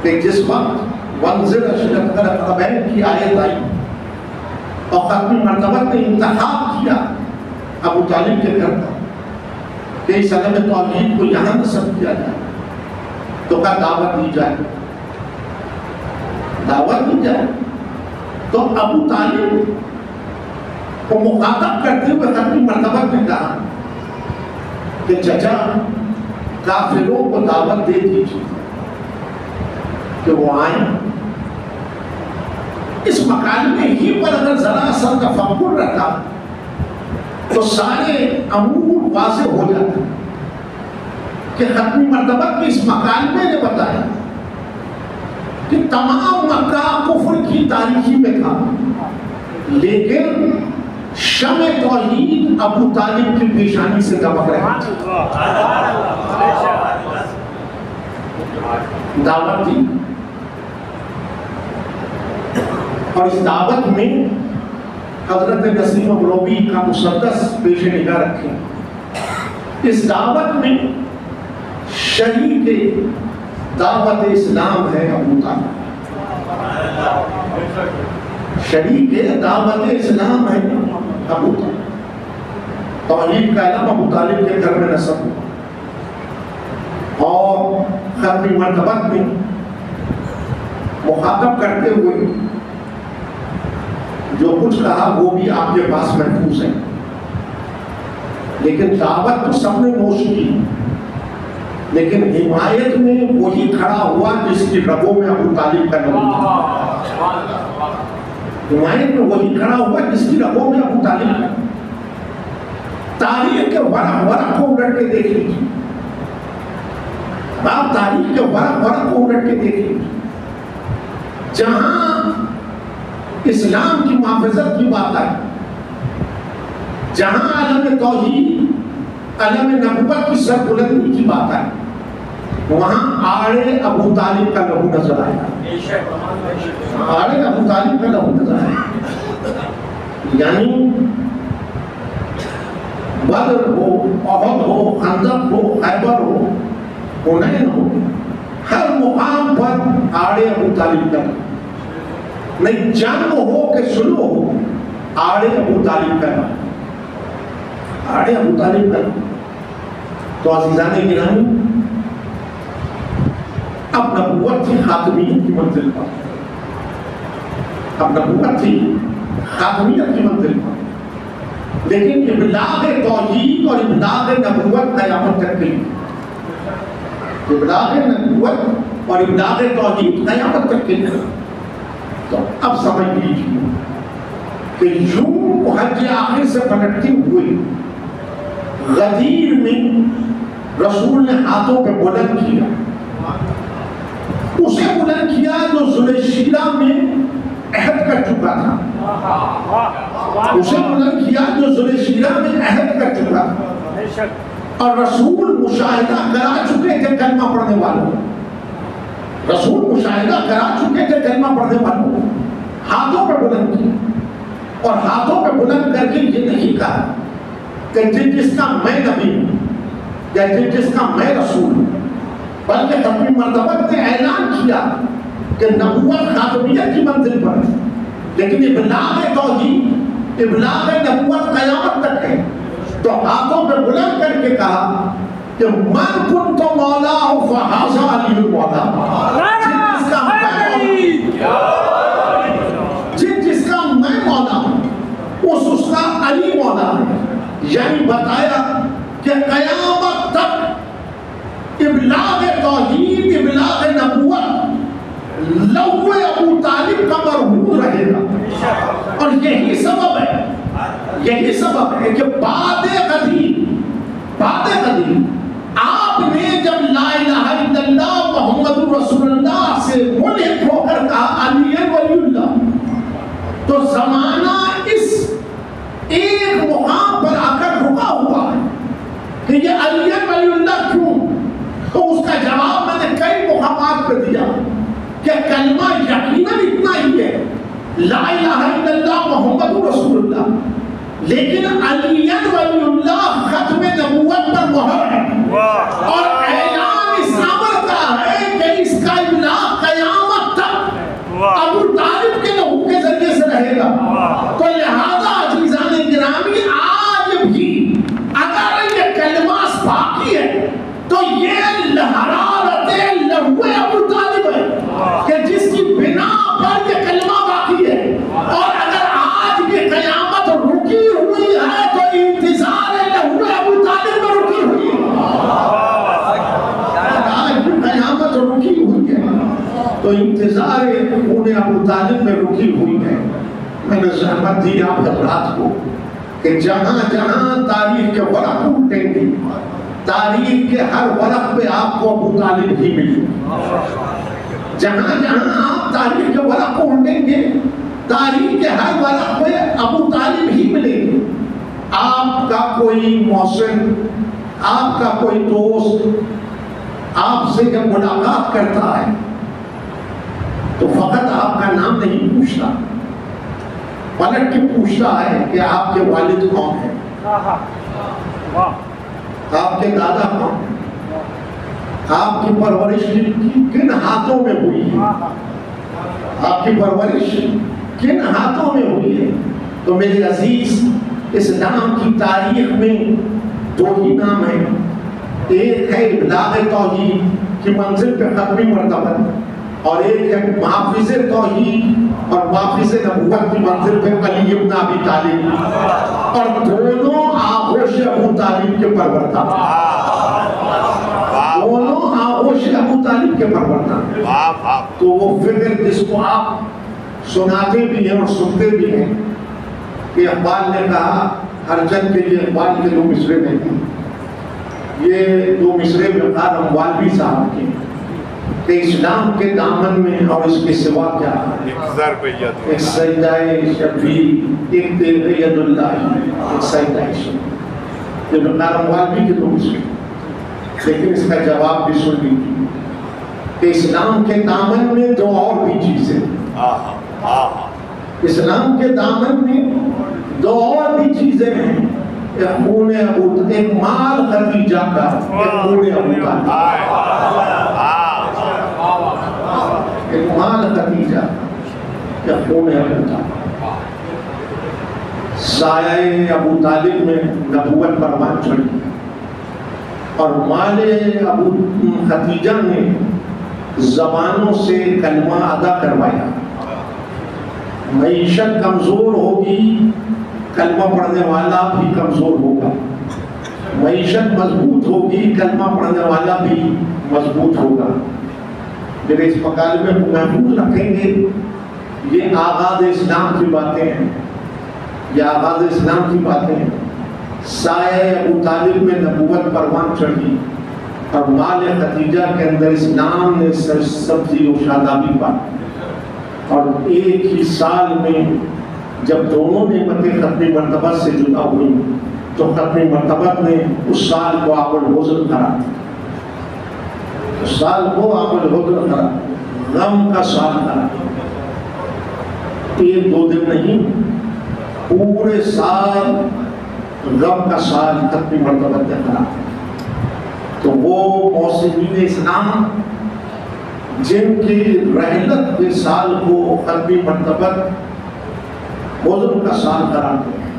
کہ جس وقت وانذر عشیرتک الاقربین کی آیت آئی اور ختم مرتبت نے انتخاب کیا ابو طالب کے گھر کا کہ اس علم توحید کو یہاں نصب کیا جائے، تو کیا دعوت دی جائے، دعوت دی جائے۔ تو ابو طالب کو مخاطب کرتے ہوئے ختم مرتبت نے کہا کہ چچا کافروں کو دعوت دے دیجیے کہ وہ آئیں، اس مکالمے ہی پر اگر ذرا سا تفکر رکھا تو سارے امور واضح ہو جاتے کہ ختم مرتبہ کی اس مکالمے نے بتایا کہ تمام مکہ کفر کی تاریخی میں تھا، لیکن شمع توحید ابو طالب کی پیشانی سے دمک رہا۔ دعوت دی، اور اس دعوت میں حضرت نسیم ابروی کا مسدس پیش نگاہ رکھیں۔ اس دعوت میں شریک دعوت اسلام ہے ابو طالب، شریک دعوت اسلام ہے ابو طالب۔ توحید کا علم ابو طالب کے گھر میں نصب ہوا، اور ختم مرتبت میں مخاطب کرتے ہوئے جو کچھ کہا وہ بھی آپ کے پاس محفوظ ہے، لیکن دعوت تو سب نے نوش کی، لیکن حمایت میں وہی کھڑا ہوا جس کی رگوں میں ابو طالب کا نام تھا، حمایت میں وہی کھڑا ہوا جس کی رگوں میں ابو طالب کا۔ تاریخ کے ورق کو الٹ کے دیکھ لیجیے، آپ تاریخ کے ورق کو الٹ کے دیکھ لیجیے، جہاں اسلام کی محافظت کی بات آئی، جہاں علم توحید، علم نبوت کی سربلندی کی بات آئی، وہاں آڑے ابو طالب کا لہو نظر آیا، آڑے ابو طالب کا لہو نظر آیا۔ یعنی بدر ہو، احد ہو، خندق ہو، خیبر ہو، حنین ہو، ہر مقام پر آڑے ابو طالب کا، نہیں جنگ ہو کہ صلح ہو، آڑے ابو طالب کا، آڑے ابو طالب کا۔ تو عزیزان گرامی، اب نبوت تھی خاتمیت کی منزل پر، اب نبوت تھی خاتمیت کی منزل پر، لیکن ابلاغ توحید اور ابلاغ نبوت قیامت تک کے لیے، ابلاغ نبوت اور ابلاغ توحید قیامت تک کے لیے۔ تو اب سمجھ لیجیے کہ یوں حج آخر سے پلٹتے ہوئے غدیر میں رسول نے ہاتھوں پہ بلند کیا، اسے بلند کیا جو ذل شیرہ میں عہد کر چکا تھا، اسے بلند کیا جو ذل شیرہ میں عہد کر چکا تھا، اور رسول مشاہدہ کرا چکے تھے کلمہ پڑھنے والوں، رسول مشاہدہ کرا چکے تھے کلمہ پڑھنے والوں، ہاتھوں پہ بلند کیا، اور ہاتھوں پہ بلند کر کے یہ نہیں کہا کہ جس کا میں نبی ہوں یا جس کا میں رسول ہوں، بلکہ ختم مرتبہ نے اعلان کیا کہ نبوت خاتمیت کی منزل پر ہے، لیکن ابلاغ توحید، ابلاغ نبوت قیامت تک ہے۔ تو ہاتھوں پہ بلند کر کے کہا کہ من کنت مولا فہذا علی المولا، جس کا میں مولا ہوں اس کا علی مولا ہے. یعنی بتایا کہ قیامت تک ابلاغ توحید، ابلاغ نبوت لوح ابو طالب کا مرہون رہے گا. اور یہی سبب ہے کہ بعد قدیم آپ نے جب لا الہ الا اللہ محمد رسول اللہ سے ملحق ہو کر کہا علی ولی اللہ، تو زمانہ اس ایک مقام پر آ کر رکا ہوا ہے کہ یہ علی ولی اللہ کیوں. تو اس کا جواب میں نے کئی مقامات پہ دیا کہ کلمہ یقیناً اتنا ہی ہے، لا الہ الا اللہ محمد رسول اللہ، لیکن علی ولی اللہ ختم نبوت پر مہر ہے اور اعلان اس امر کا ہے کہ اس کا ابلاغ قیامت تک ابو طالب کے لہو کے ذریعے سے رہے گا. تو لہذا عزیزان گرامی آج بھی اگر یہ کلمہ باقی ہے تو یہ حرارت لہو ابو طالب ہے کہ جس کی بنا پر یہ کلمہ باقی ہے. اور اگر آج بھی قیامت رکی ہوئی ہے تو انتظار لہو ابو طالب میں رکی ہوئی ہے. آج بھی قیامت رکی ہوئی ہے تو انتظار خون ابو طالب میں رکی ہوئی ہے. میں نے زحمت دی آپ حضرات کو کہ جہاں جہاں تاریخ کے ورق اٹھیں گے، تاریخ کے ہر ورق پہ آپ کو ابو طالب ہی ملے. جہاں جہاں آپ تاریخ کے ورق کو اٹھیں گے، تاریخ کے ہر ورق پہ ابو طالب ہی ملے گے. آپ کا کوئی محسن، آپ کا کوئی دوست آپ سے جب ملاقات کرتا ہے تو فقط آپ کا نام نہیں پوچھتا، پلٹ کے پوچھتا ہے کہ آپ کے والد کون ہیں، آپ کے دادا کون ہیں، آپ کی پرورش کن ہاتھوں میں ہوئی ہے، آپ کی پرورش کن ہاتھوں میں ہوئی ہے. تو میرے عزیز، اسلام کی تاریخ میں دو ہی نام ہیں. ایک ہے ابلاغ توحید کی منزل پہ ختمی مرتبہ، اور ایک ہے محافظ توحید اور محافظ نبوت کی منزل پہ علی ابن ابی طالب. اور دونوں آغوش ابو طالب کے پروردہ، دونوں آغوش ابو طالب کے پروردہ. تو وہ فکر جس کو آپ سناتے بھی ہیں اور سنتے بھی ہیں کہ اقبال نے کہا، ہر جن کے لیے اقبال کے دو مصرے میں ہیں. یہ دو مصرے وقار اموالوی صاحب کے کہ اسلام کے دامن میں اور اس کے سوا کیا، ایک سجدہ شبیر، ایک تیغ ید اللہ، ایک سجدہ شبیر. یہ وقار اموالوی کے دو مصرے، لیکن اس کا جواب بھی سن لیجیے کہ اسلام کے دامن میں دو اور بھی چیزیں، اسلام کے دامن میں دو اور بھی چیزیں ہیں. ایک خون ابو، ایک مال خدیجہ کا، ایک خون ابو طالب. ایک مال خدیجہ، ایک خون ابو طالب. سایہ ابو طالب میں نبوت پروان چڑھی اور مال ابو خدیجہ نے زبانوں سے کلمہ ادا کروایا. معیشت کمزور ہوگی، کلمہ پڑھنے والا بھی کمزور ہوگا. معیشت مضبوط ہوگی، کلمہ پڑھنے والا بھی مضبوط ہوگا. میرے اس مقالے میں محفوظ رکھیں گے، یہ آغاز اسلام کی باتیں ہیں، یہ آغاز اسلام کی باتیں ہیں. سایہ ابو طالب میں نبوت پروان چڑھی اور مال خدیجہ کے اندر اسلام نے سبزی و شادابی پائی. اور ایک ہی سال میں جب دونوں نعمتیں ختمی مرتبہ سے جدا ہوئی تو ختمی مرتبہ نے اس سال کو عام الحزن کرا، اس سال کو عام الحزن کرا، غم کا سال کرا. ایک دو دن نہیں، پورے سال غم کا سال ختمی مرتبہ نے کرا. تو وہ موسمین اسلام جن کی رحلت کے سال کو ختمی مرتبہ حزن کا سال کراتے ہیں،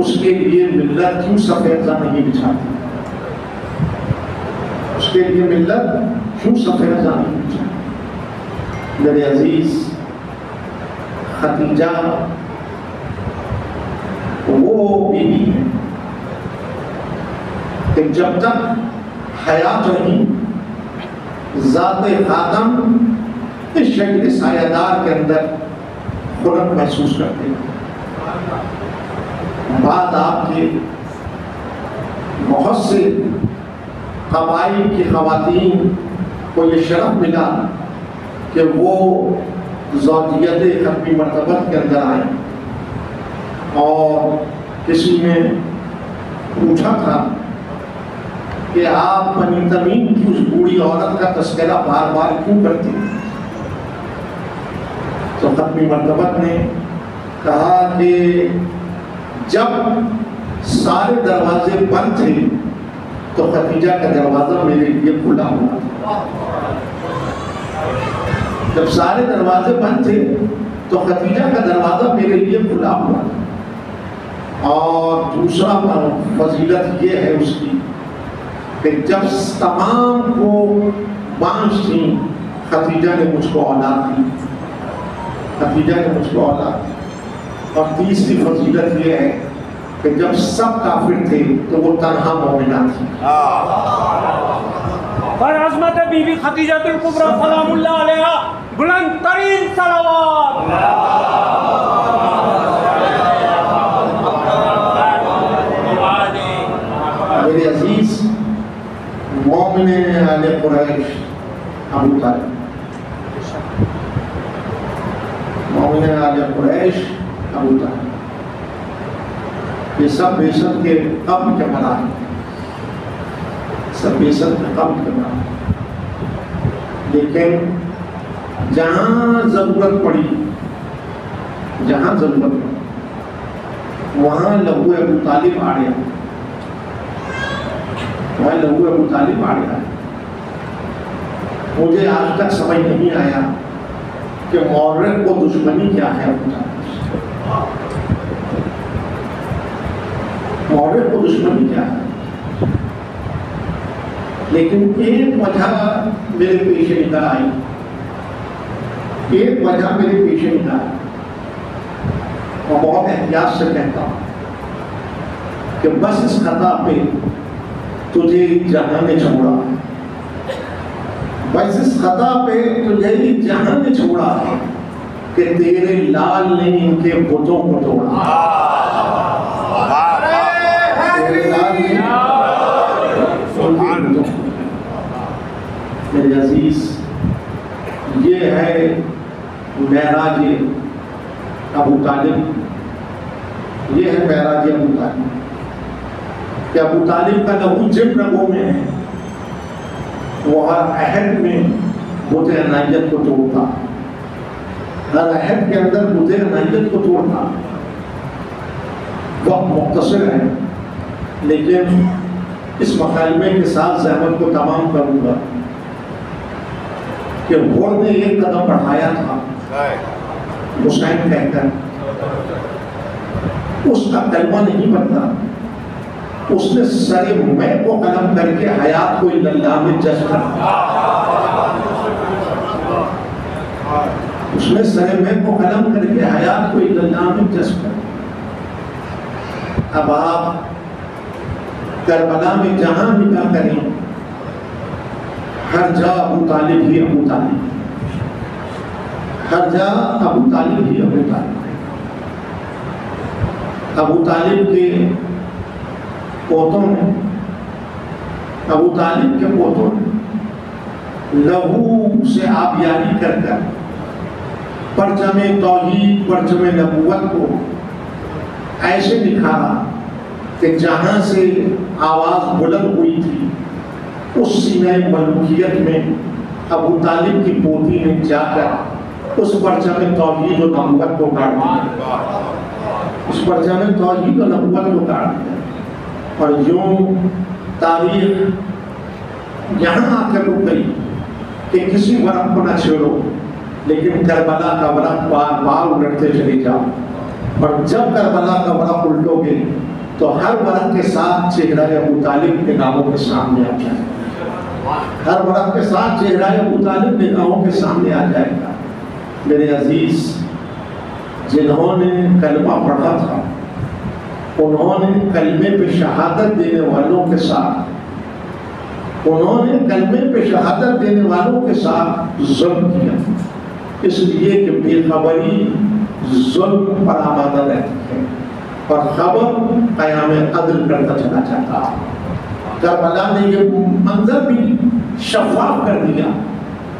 اس کے لیے ملت کیوں سفیدہ نہیں بچھاتی؟ کے لیے ملت کیوں سفید جانی چاہیے؟ میرے عزیز، خدیجہ وہ بیوی ہے کہ جب تک حیات رہی ذات خاتم اس شکل سایہ دار کے اندر خلق محسوس کرتے ہیں۔ بعد آپ کے بہت سے قبائل کی خواتین کو یہ شرف ملا کہ وہ زوجیت ختمی مرتبت کے اندر آئیں، اور کسی نے پوچھا تھا کہ آپ بنی تمیم کی اس بوڑھی عورت کا تذکرہ بار بار کیوں کرتی ہیں؟ تو ختمی مرتبت نے کہا کہ جب سارے دروازے بند تھے تو خدیجہ کا دروازہ میرے لیے کھلا ہوا تھا۔ جب سارے دروازے بند تھے تو خدیجہ کا دروازہ میرے لیے کھلا ہوا تھا۔ اور دوسرا فضیلت یہ ہے اس کی کہ جب تمام کو بانجھ تھیں خدیجہ نے مجھ کو اولاد دی، خدیجہ نے مجھ کو اولاد دی۔ اور تیسری فضیلت یہ ہے کہ جب سب کافر تھے تو وہ تنہا مومنہ تھی۔ پر عظمت بی بی خدیجہ الکبریٰ سلام اللہ علیہا بلند ترین صلوات۔ میرے عزیز، مومن اہل قریش ابو طالب، مومن اہل قریش ابو طالب، یہ سب بیست کے قبل کے مراحل، سب بیست کے قبل کے مراحل، لیکن جہاں ضرورت پڑی، جہاں ضرورت پڑی وہاں لہو ابو طالب آ گیا، وہاں لہو ابو طالب آ گیا۔ مجھے آج تک سمجھ نہیں آیا کہ مورخ کو دشمنی کیا ہے ابو طالب، مورخ کو دشمنی کیا ہے، لیکن ایک وجہ میرے پیش نظر آئی، ایک وجہ میرے پیش نظر آئی، اور بہت احتیاط سے کہتا ہوں کہ بس اس خطا پہ تجھے جہاں نے چھوڑا، بس اس خطا پہ تجھے جہاں نے چھوڑا ہے کہ تیرے لال نے ان کے بتوں کو توڑا، تیرے لال نے میرے عزیز، یہ ہے معراج ابو طالب، یہ ہے معراج ابو طالب کہ ابو طالب کا لہو جن رگوں میں ہے، وہ ہر عہد میں بت عنایت کو توڑتا، ہر عہد کے اندر بت عنایت کو توڑتا۔ وقت مختصر ہے لیکن اس مکالمے کے ساتھ زحمت کو تمام کروں گا کہ غور نے ایک قدم بڑھایا تھا حسین کہہ کر، اس کا کلمہ نہیں بدلا، اس نے سر میں کو قلم کر کے حیات کو اللہ میں جذب کر، اس نے سر میں کو قلم کر کے حیات کو اللہ میں جذب کر۔ اب آپ کربلا میں جہاں نکاح کریں ہر جا ابو طالب ہی ابو طالب، ہر جا ابو طالب ہی ابو طالب۔ ابو طالب کے پوتوں نے، ابو طالب کے پوتوں نے لہو سے آبیاری کر کر پرچم توحید، پرچم نبوت کو ایسے نکھارا کہ جہاں سے آواز بلند ہوئی تھی اس سینہ ملوکیت میں ابو طالب کی پوتی نے جا کر اس پرچم توحید و نبوت کو کاٹ دیا، اس پرچم توحید و نبوت کو کاٹ دیا۔ اور یوں تاریخ یہاں آ کر رک گئی کہ کسی ورق کو نہ چھوڑو، لیکن کربلا کا ورق بار بار الٹتے چلے جاؤ، اور جب کربلا کا ورق الٹو گے تو ہر ورق کے ساتھ چہرہ ابو طالب کے ناموں کے سامنے آ جائے۔ ہر ورق کے ساتھ چہرہ ابو طالب نگاہوں کے سامنے آ جائے گا۔ میرے عزیز، جنہوں نے کلمہ پڑھا تھا انہوں نے کلمے پہ شہادت دینے والوں کے ساتھ ظلم کیا، اس لیے کہ بے خبری ظلم پر آمادہ رہتی ہے اور خبر قیام عدل کرتا چلا جاتا ہے۔ کربلا نے یہ منظر بھی شفاف کر دیا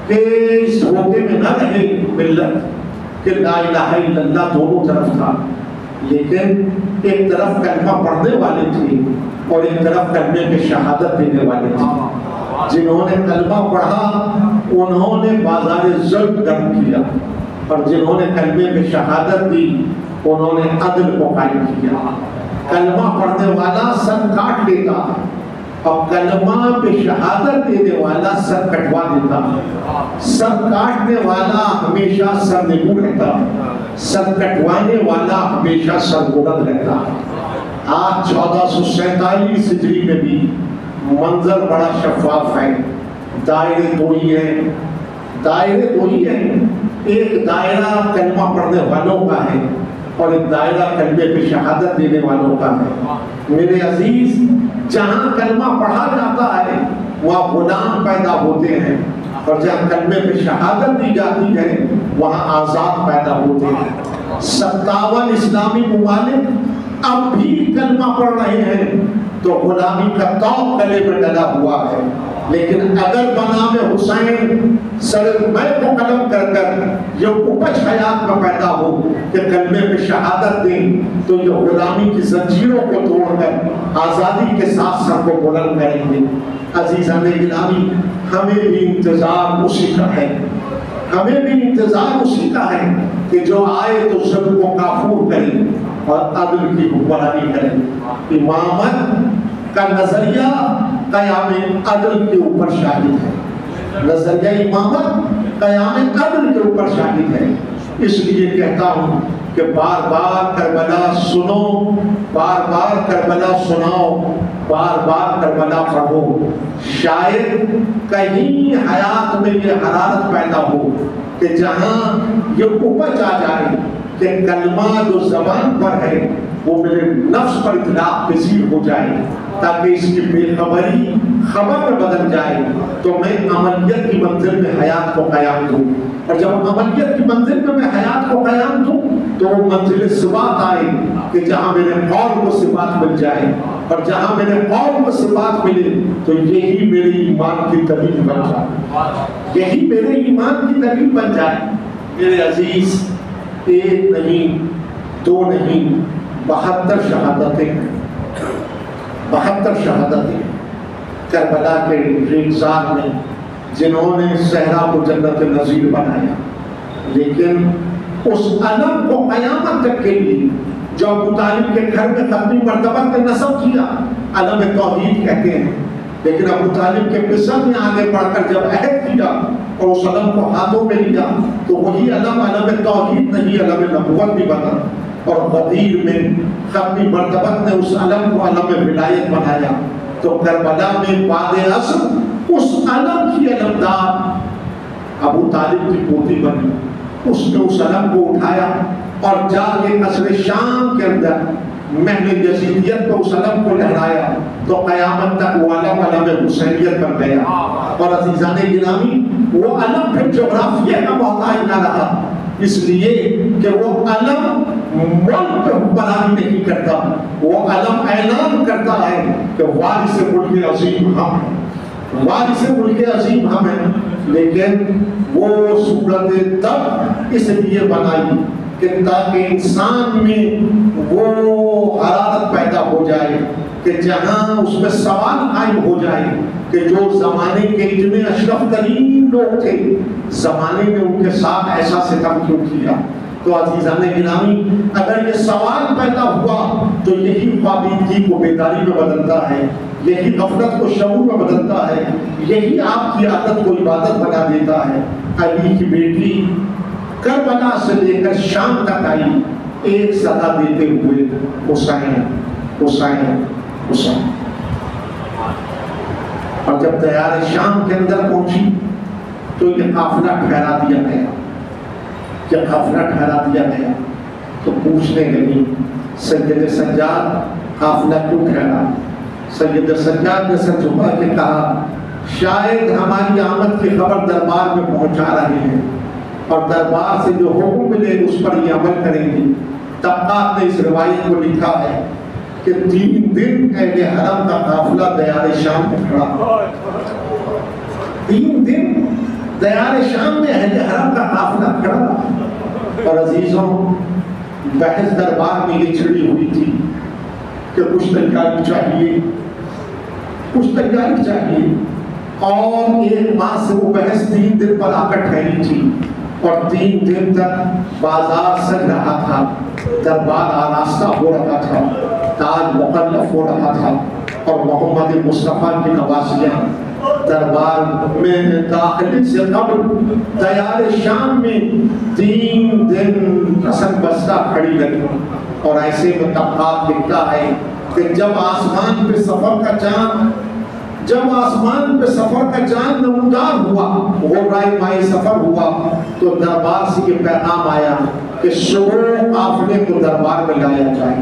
کہ اس دھوکے میں نہ رہے ملت کہ لا الہ الا اللہ دونوں طرف تھا، لیکن ایک طرف کلمہ پڑھنے والے تھے اور ایک طرف کلمے پہ شہادت دینے والے تھے۔ جنہوں نے کلمہ پڑھا انہوں نے بازار ظلم گرم کیا، اور جنہوں نے کلمے پہ شہادت دی انہوں نے عدل کو قائم کیا۔ کلمہ پڑھنے والا سر کاٹ لیتا اور کلمہ پہ شہادت دینے والا سر کٹوا دیتا۔ سر کاٹنے والا ہمیشہ سر نگو رہتا، سر کٹوانے والا ہمیشہ سر بلند رہتا۔ آج 1447 ہجری میں بھی منظر بڑا شفاف ہے۔ دائرے دو ہی ہیں، ایک دائرہ کلمہ پڑھنے والوں کا ہے اور ایک دائرہ کلمے پہ شہادت دینے والوں کا ہے۔ میرے عزیز، جہاں کلمہ پڑھا جاتا ہے وہاں غلام پیدا ہوتے ہیں، اور جہاں کلمے پہ شہادت دی جاتی ہے وہاں آزاد پیدا ہوتے ہیں۔ 57 اسلامی ممالک اب بھی کلمہ پڑھ رہے ہیں تو غلامی کا طوق گلے میں ڈلا ہوا ہے، لیکن اگر بنام حسین سر میں کو قلم کر کر یہ اپج حیات میں پیدا ہو کہ کلمے پہ شہادت دیں تو یہ غلامی کی زنجیروں کو توڑ کر آزادی کے ساتھ سر کو بلند کریں گے۔ عزیزان گرامی، ہمیں بھی انتظار اسی کا ہے کہ جو آئے تو ظلم کو کافور کرے اور عدل کی حکمرانی کرے۔ امامت کا نظریہ قیام عدل کے اوپر شاہد ہے، نظریہ امامت قیام عدل کے اوپر شاہد ہے۔ اس لیے کہتا ہوں کہ بار بار کربلا سنو، بار بار کربلا سناؤ، بار بار کربلا پڑھو، شاید کہیں حیات میں یہ حرارت پیدا ہو کہ جہاں یہ اپج آ جائے کہ کلمہ جو زبان پر ہے وہ میرے نفس پر اطلاق پذیر ہو جائے، تاکہ اس کی بے خبری خبر میں بدل جائے تو میں عملیت کی منزل میں حیات کو قیام دوں، اور جب عملیت کی منزل میں میں حیات کو قیام دوں تو وہ منزل صفات آئے کہ جہاں میرے قول کو صفات مل جائے، اور جہاں میرے قول کو صفات ملے تو یہی میرے ایمان کی دلیل بن جائے، یہی میرے ایمان کی دلیل بن جائے۔ میرے عزیز، ایک نہیں، دو نہیں، 72 شہادتیں کربلا کے ریگزار میں، جنہوں نے صحرا کو جنت نظیر بنایا، لیکن اس علم کو قیامت تک کے لیے جو ابو طالب کے گھر میں ختمی مرتبہ نے نصب کیا، علم توحید کہتے ہیں، لیکن ابو طالب کے قسم میں آگے بڑھ کر جب عہد کیا اور اس علم کو ہاتھوں میں لیا تو وہی علم توحید نہیں، علم نبوت بھی بنا، اور غدیر میں ختمی مرتبہ نے اس علم کو علم ولایت بنایا۔ تو کربلا میں بعد عصر اس علم کی علمدار ابو طالب کی پوتی بنی، اس نے اس علم کو اٹھایا اور جا کے قصر شام کے اندر محل یزیدیت کو اس علم کو لہرایا تو قیامت تک وہ علم حسینیت بن گیا۔ اور عزیزان گرامی، وہ علم پھر جغرافیہ کا محتاج نہ رہا، اس لیے کہ وہ علم ملک پہ حکمرانی نہیں کرتا، وہ علم اعلان کرتا ہے کہ وارث ملک عظیم ہم ہیں، وارث ملک عظیم ہم ہیں۔ لیکن وہ صورت تب اس لیے بنائی کہ تاکہ انسان میں وہ حرارت پیدا ہو جائے کہ جہاں اس میں سوال قائم ہو جائے کہ جو زمانے کے اتنے اشرف ترین لوگ تھے، زمانے میں ان کے ساتھ ایسا ستم کیوں کیا؟ تو عزیزان گرامی، اگر یہ سوال پیدا ہوا تو یہی خوابیدگی کو بیداری میں بدلتا ہے، یہی غفلت کو شعور میں بدلتا ہے، یہی آپ کی عادت کو عبادت بنا دیتا ہے۔ علی کی بیٹی کربلا سے لے کر شام تک آئی ایک صدا دیتے ہوئے، حسین حسین حسین۔ اور جب دیار شام کے اندر پہنچی تو یہ قافلہ ٹھہرا دیا گیا. جب قافلہ ٹھہرا دیا گیا تو پوچھنے لگی سید سجاد قافلہ کیوں ٹھہرا؟ سید سجاد نے سر جھکا کے کہا شاید ہماری آمد کی خبر دربار میں پہنچا رہے ہیں اور دربار سے جو حکم ملے اس پر یہ عمل کریں گے. طبقات نے اس روایت کو لکھا ہے کہ 3 دن اہل حرم کا قافلہ دیار شام میں کھڑا. 3 دن دیار شام میں اہل حرم کا قافلہ کھڑا. اور عزیزوں بحث دربار میں یہ چھڑی ہوئی تھی کہ کچھ تیاری چاہیے، کچھ تیاری چاہیے. اور 1 ماہ سے وہ بحث 3 دن پر آ کر ٹھہری تھی اور 3 دن تک بازار سج رہا تھا، دربار آراستہ ہو رہا تھا، تاج مقلف ہو رہا تھا اور محمد مصطفیٰ کی نوازیاں دربار میں داخل سے قبل دیار شام میں 3 دن رسم بستہ کھڑی رہی. اور ایسے میں طبقات لکھتا ہے کہ جب آسمان پہ سفر کا چاند نمودار ہوا، غورائے مائی سفر ہوا، تو دربار سے یہ پیغام آیا کہ صبح قافلے کو دربار میں لایا جائے،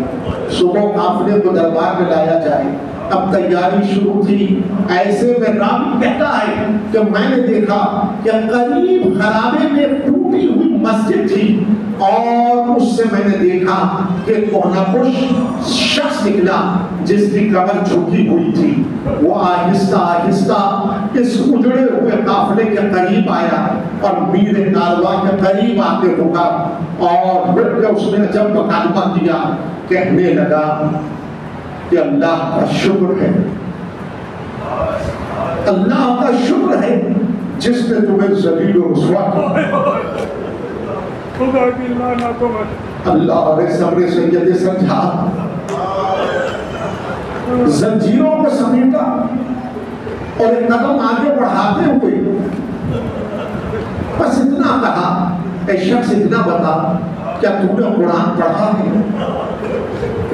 صبح قافلے کو دربار میں لایا جائے. اب تیاری شروع تھی. ایسے میں راوی کہتا ہے کہ میں نے دیکھا کہ قریب خرابے میں ٹوٹی ہوئی مسجد تھی اور اس سے میں نے دیکھا کہ کونا کش شخص نکلا جس کی کمر جھکی ہوئی تھی. وہ آہستہ آہستہ اس اجڑے ہوئے قافلے کے قریب آیا اور میر کارواں کے قریب آ کے رکا اور رک کے اس نے جب مکالمہ کیا کہنے لگا کہ اللہ کا شکر ہے، اللہ کا شکر ہے جس نے تمہیں ذلیل و رسوا کیا. اللہ اور صبر سید سجاد زنجیروں کو سمیٹا اور ایک قدم آگے بڑھاتے ہوئے بس اتنا کہا اے شخص اتنا بتا کیا تم نے قرآن پڑھا ہے؟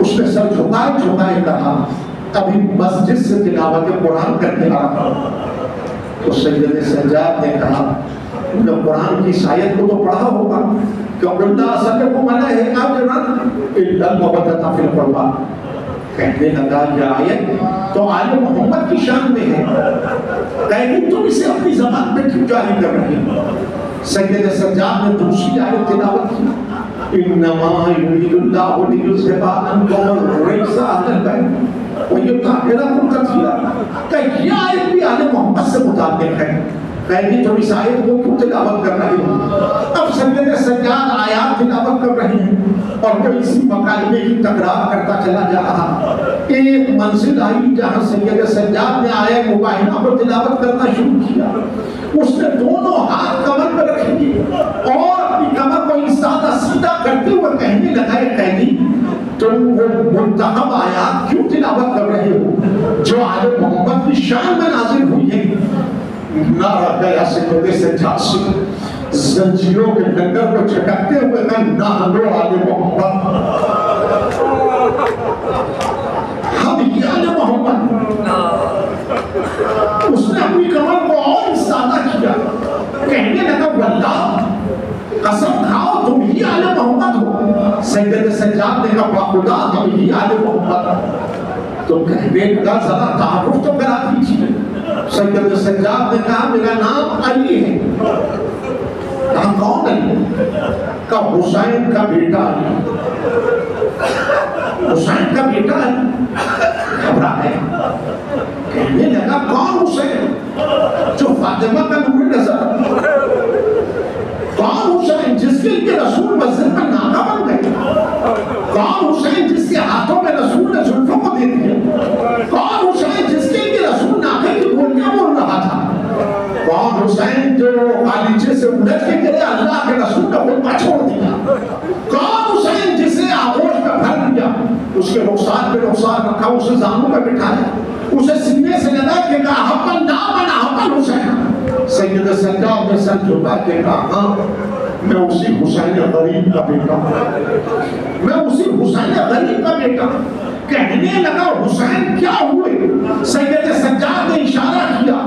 اس نے سر جھکائے کہا ابھی مسجد سے تلاوت قرآن کر کے آ رہا. تو سید سجاد نے کہا تم نے قرآن کی آیت کو تو پڑھا ہوگا کہ اللہ سلکم علیہ اجرا الا المودۃ فی القربى. کہنے لگا یہ آیت تو آل محمد کی شان میں ہے، لیکن تم اسے اپنی زبان پہ کیوں جاری کر رہے ہو؟ سید سجاد نے دوسری آیت تلاوت کی انما یرید اللہ لیذھب عنکم الرجس اہل البیت ویطہرکم تطہیرا. کہ یہ آیت بھی آل محمد سے متعلق ہے، لیکن تم اس آیت کو کیوں تلاوت کر رہے ہو؟ اب سید سجاد آیات تلاوت کر رہے ہیں اور وہ اسی مکالمے کی تکرار کرتا چلا جا رہا. ایک منزل آئی جہاں سید سجاد نے آیت مباہنہ پر تلاوت کرنا شروع کیا. اس نے دونوں ہاتھ کمر پر رکھ لیے اور اپنی کمر کو ایستادہ سیدھا کرتے ہوئے کہنے لگا اے قیدی تم وہ منتخب آیات کیوں تلاوت کر رہے ہو جو آل محمد کی شان میں نازل ہوئی ہے؟ نعرہ گیا سید سجاد سے زنجیروں کے لنگر کو چھٹکتے ہوئے کہا نحن آل محمد، ہم ہی آل محمد. اس نے اپنی کمر کو اور استادہ کیا، کہنے لگا واللہ قسم کھاؤ تم ہی آل محمد ہو. سید سجاد نے کہا خدا ہم ہی آل محمد. تو کہنے لگا ذرا تعارف تو کرا دیجیے. سید سجاد نے کہا میرا نام علی ہے. کہا کون علی؟ کہا حسین کا بیٹا علی. حسین کا بیٹا علی. گھبرا ہے. کہنے لگا کون حسین؟ جو فاطمہ کا نور نظر. کون حسین جس کے لیے رسول مسجد میں ناکہ بن گئے؟ کون حسین جس کے ہاتھوں میں رسول نے زلفوں کو دے دیا؟ کون حسین جس کے لیے رسول ناکہ کی گولیاں بول رہا تھا؟ کون حسین جو غالیچے سے الٹ کے گرے اللہ کے رسول کا خطبہ چھوڑ دیا؟ کون حسین جسے آغوش میں بھر دیا، اس کے رخسار پہ رخسار رکھا، اسے زانوں پہ بٹھایا، اسے سینے سے لگا کہ کہا حبل نام انا حبل حسین. سید سجاد نے سر جھکا کے کہا ہاں میں اسی حسین غریب کا بیٹا ہوں، میں اسی حسین غریب کا بیٹا ہوں. کہنے لگا حسین کیا ہوئے؟ سید سجاد نے اشارہ کیا،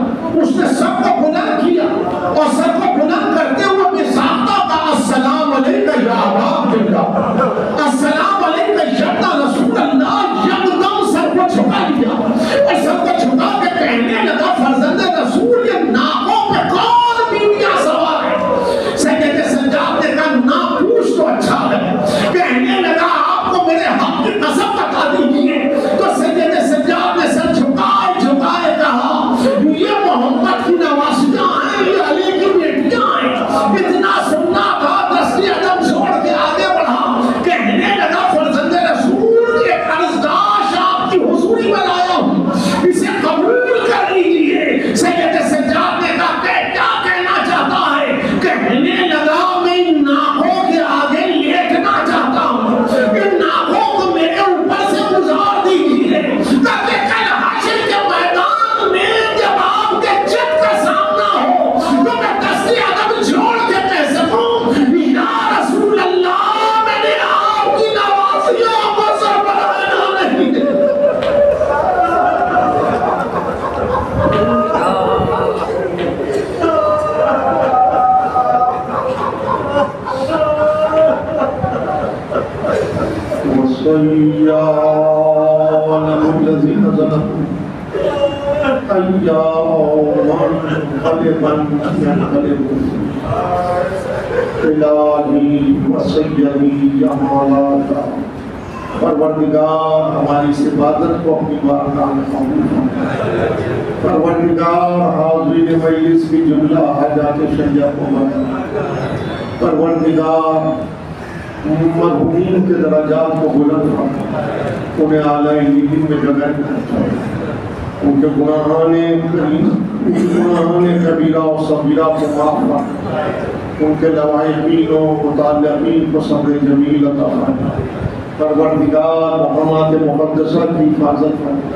اس نے سب کو بلند کیا اور سب کو بلند کرتے ہوئے اپنے ساختہ کا السلام علیکہ یا ابا عبداللہ، السلام علیکہ یا رسول اللہ، یکدم سر کو جھکا لیا اور سب کو جھکا کے کہنے لگا فرزند رسول یہ ناکوں پہ کون بیویاں سوار ہے؟ سید سجاد نے کہا نا پوچھ تو اچھا ہے، کہنے لگا آپ کو میرے حق کی قسم بتا دیجیے، تو سید سجاد نے سر جھکائے جھکائے کہا یہ محمد کی نواسیاں ہیں، یہ علی کی بیٹیاں ہیں، اتنا سننا تھا دستی ادب چھوڑ کے آگے بڑھا، کہنے لگا فرزند رسول ایک عرضداشت آپ کی حضوری میں لایا ہوں، اسے قبول کر لیجیے۔ سید سجاد نے کہا کہ کیا کہنا چاہتا ہے؟ کہنے لگا میں ان ناکوں کے آگے لیٹنا چاہتا ہوں، ان ناکوں کو میرے اوپر سے گزار دیجیے تاکہ کل حشر کے میدان میں جب آپ کے جد کا سامنا ہو تو میں دستی ادب چھوڑ کے کہہ سکوں یا رسول اللہ میں نے آپ کی نوازیوں کو سربراہنا نہیں دے۔ وَصَيَّانَ الَّذِينَ ظَلَمُوا أَيَّامًا غَلِبًا يَنْقَلِبُونَ إِلَٰهِي وَسَيَّدِي يَا مَوْلَانَا۔ پروردگار ہماری اس عبادت کو اپنی بارگاہ میں قبول فرما، پروردگار حاضرین مجلس کی جملہ حاجات شریعہ کو بنا، پروردگار مرحومین کے درجات کو بلند فرما، انہیں اعلیٰ علم میں جگہ پہنچا، ان کے گناہان کبیرہ و صغیرہ کو معاف فرما، ان کے لواحقین و متعلقین کو صبر جمیل عطا فرما، پروردگار مقامات مقدسہ کی حفاظت فرما،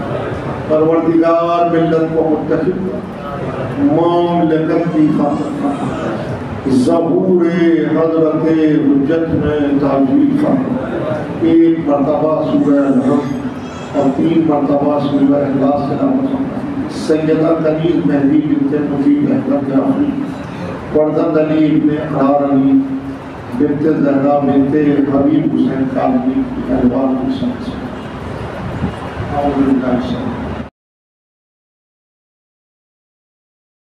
پروردگار ملت کو متحد مملکت کی حفاظت فرما، ظہور حضرت حجت میں تعجیل فرما، ایک مرتبہ سورہ الحمد اور 3 مرتبہ سورہ اخلاص تلاوت فرما۔ سیدہ کنیز مہدی بنت نبی احمد آخری، فرزند علی ابن اقرار علی، بنت زہرا بنت حبیب حسین قاضی کی احوال کی سمجھ۔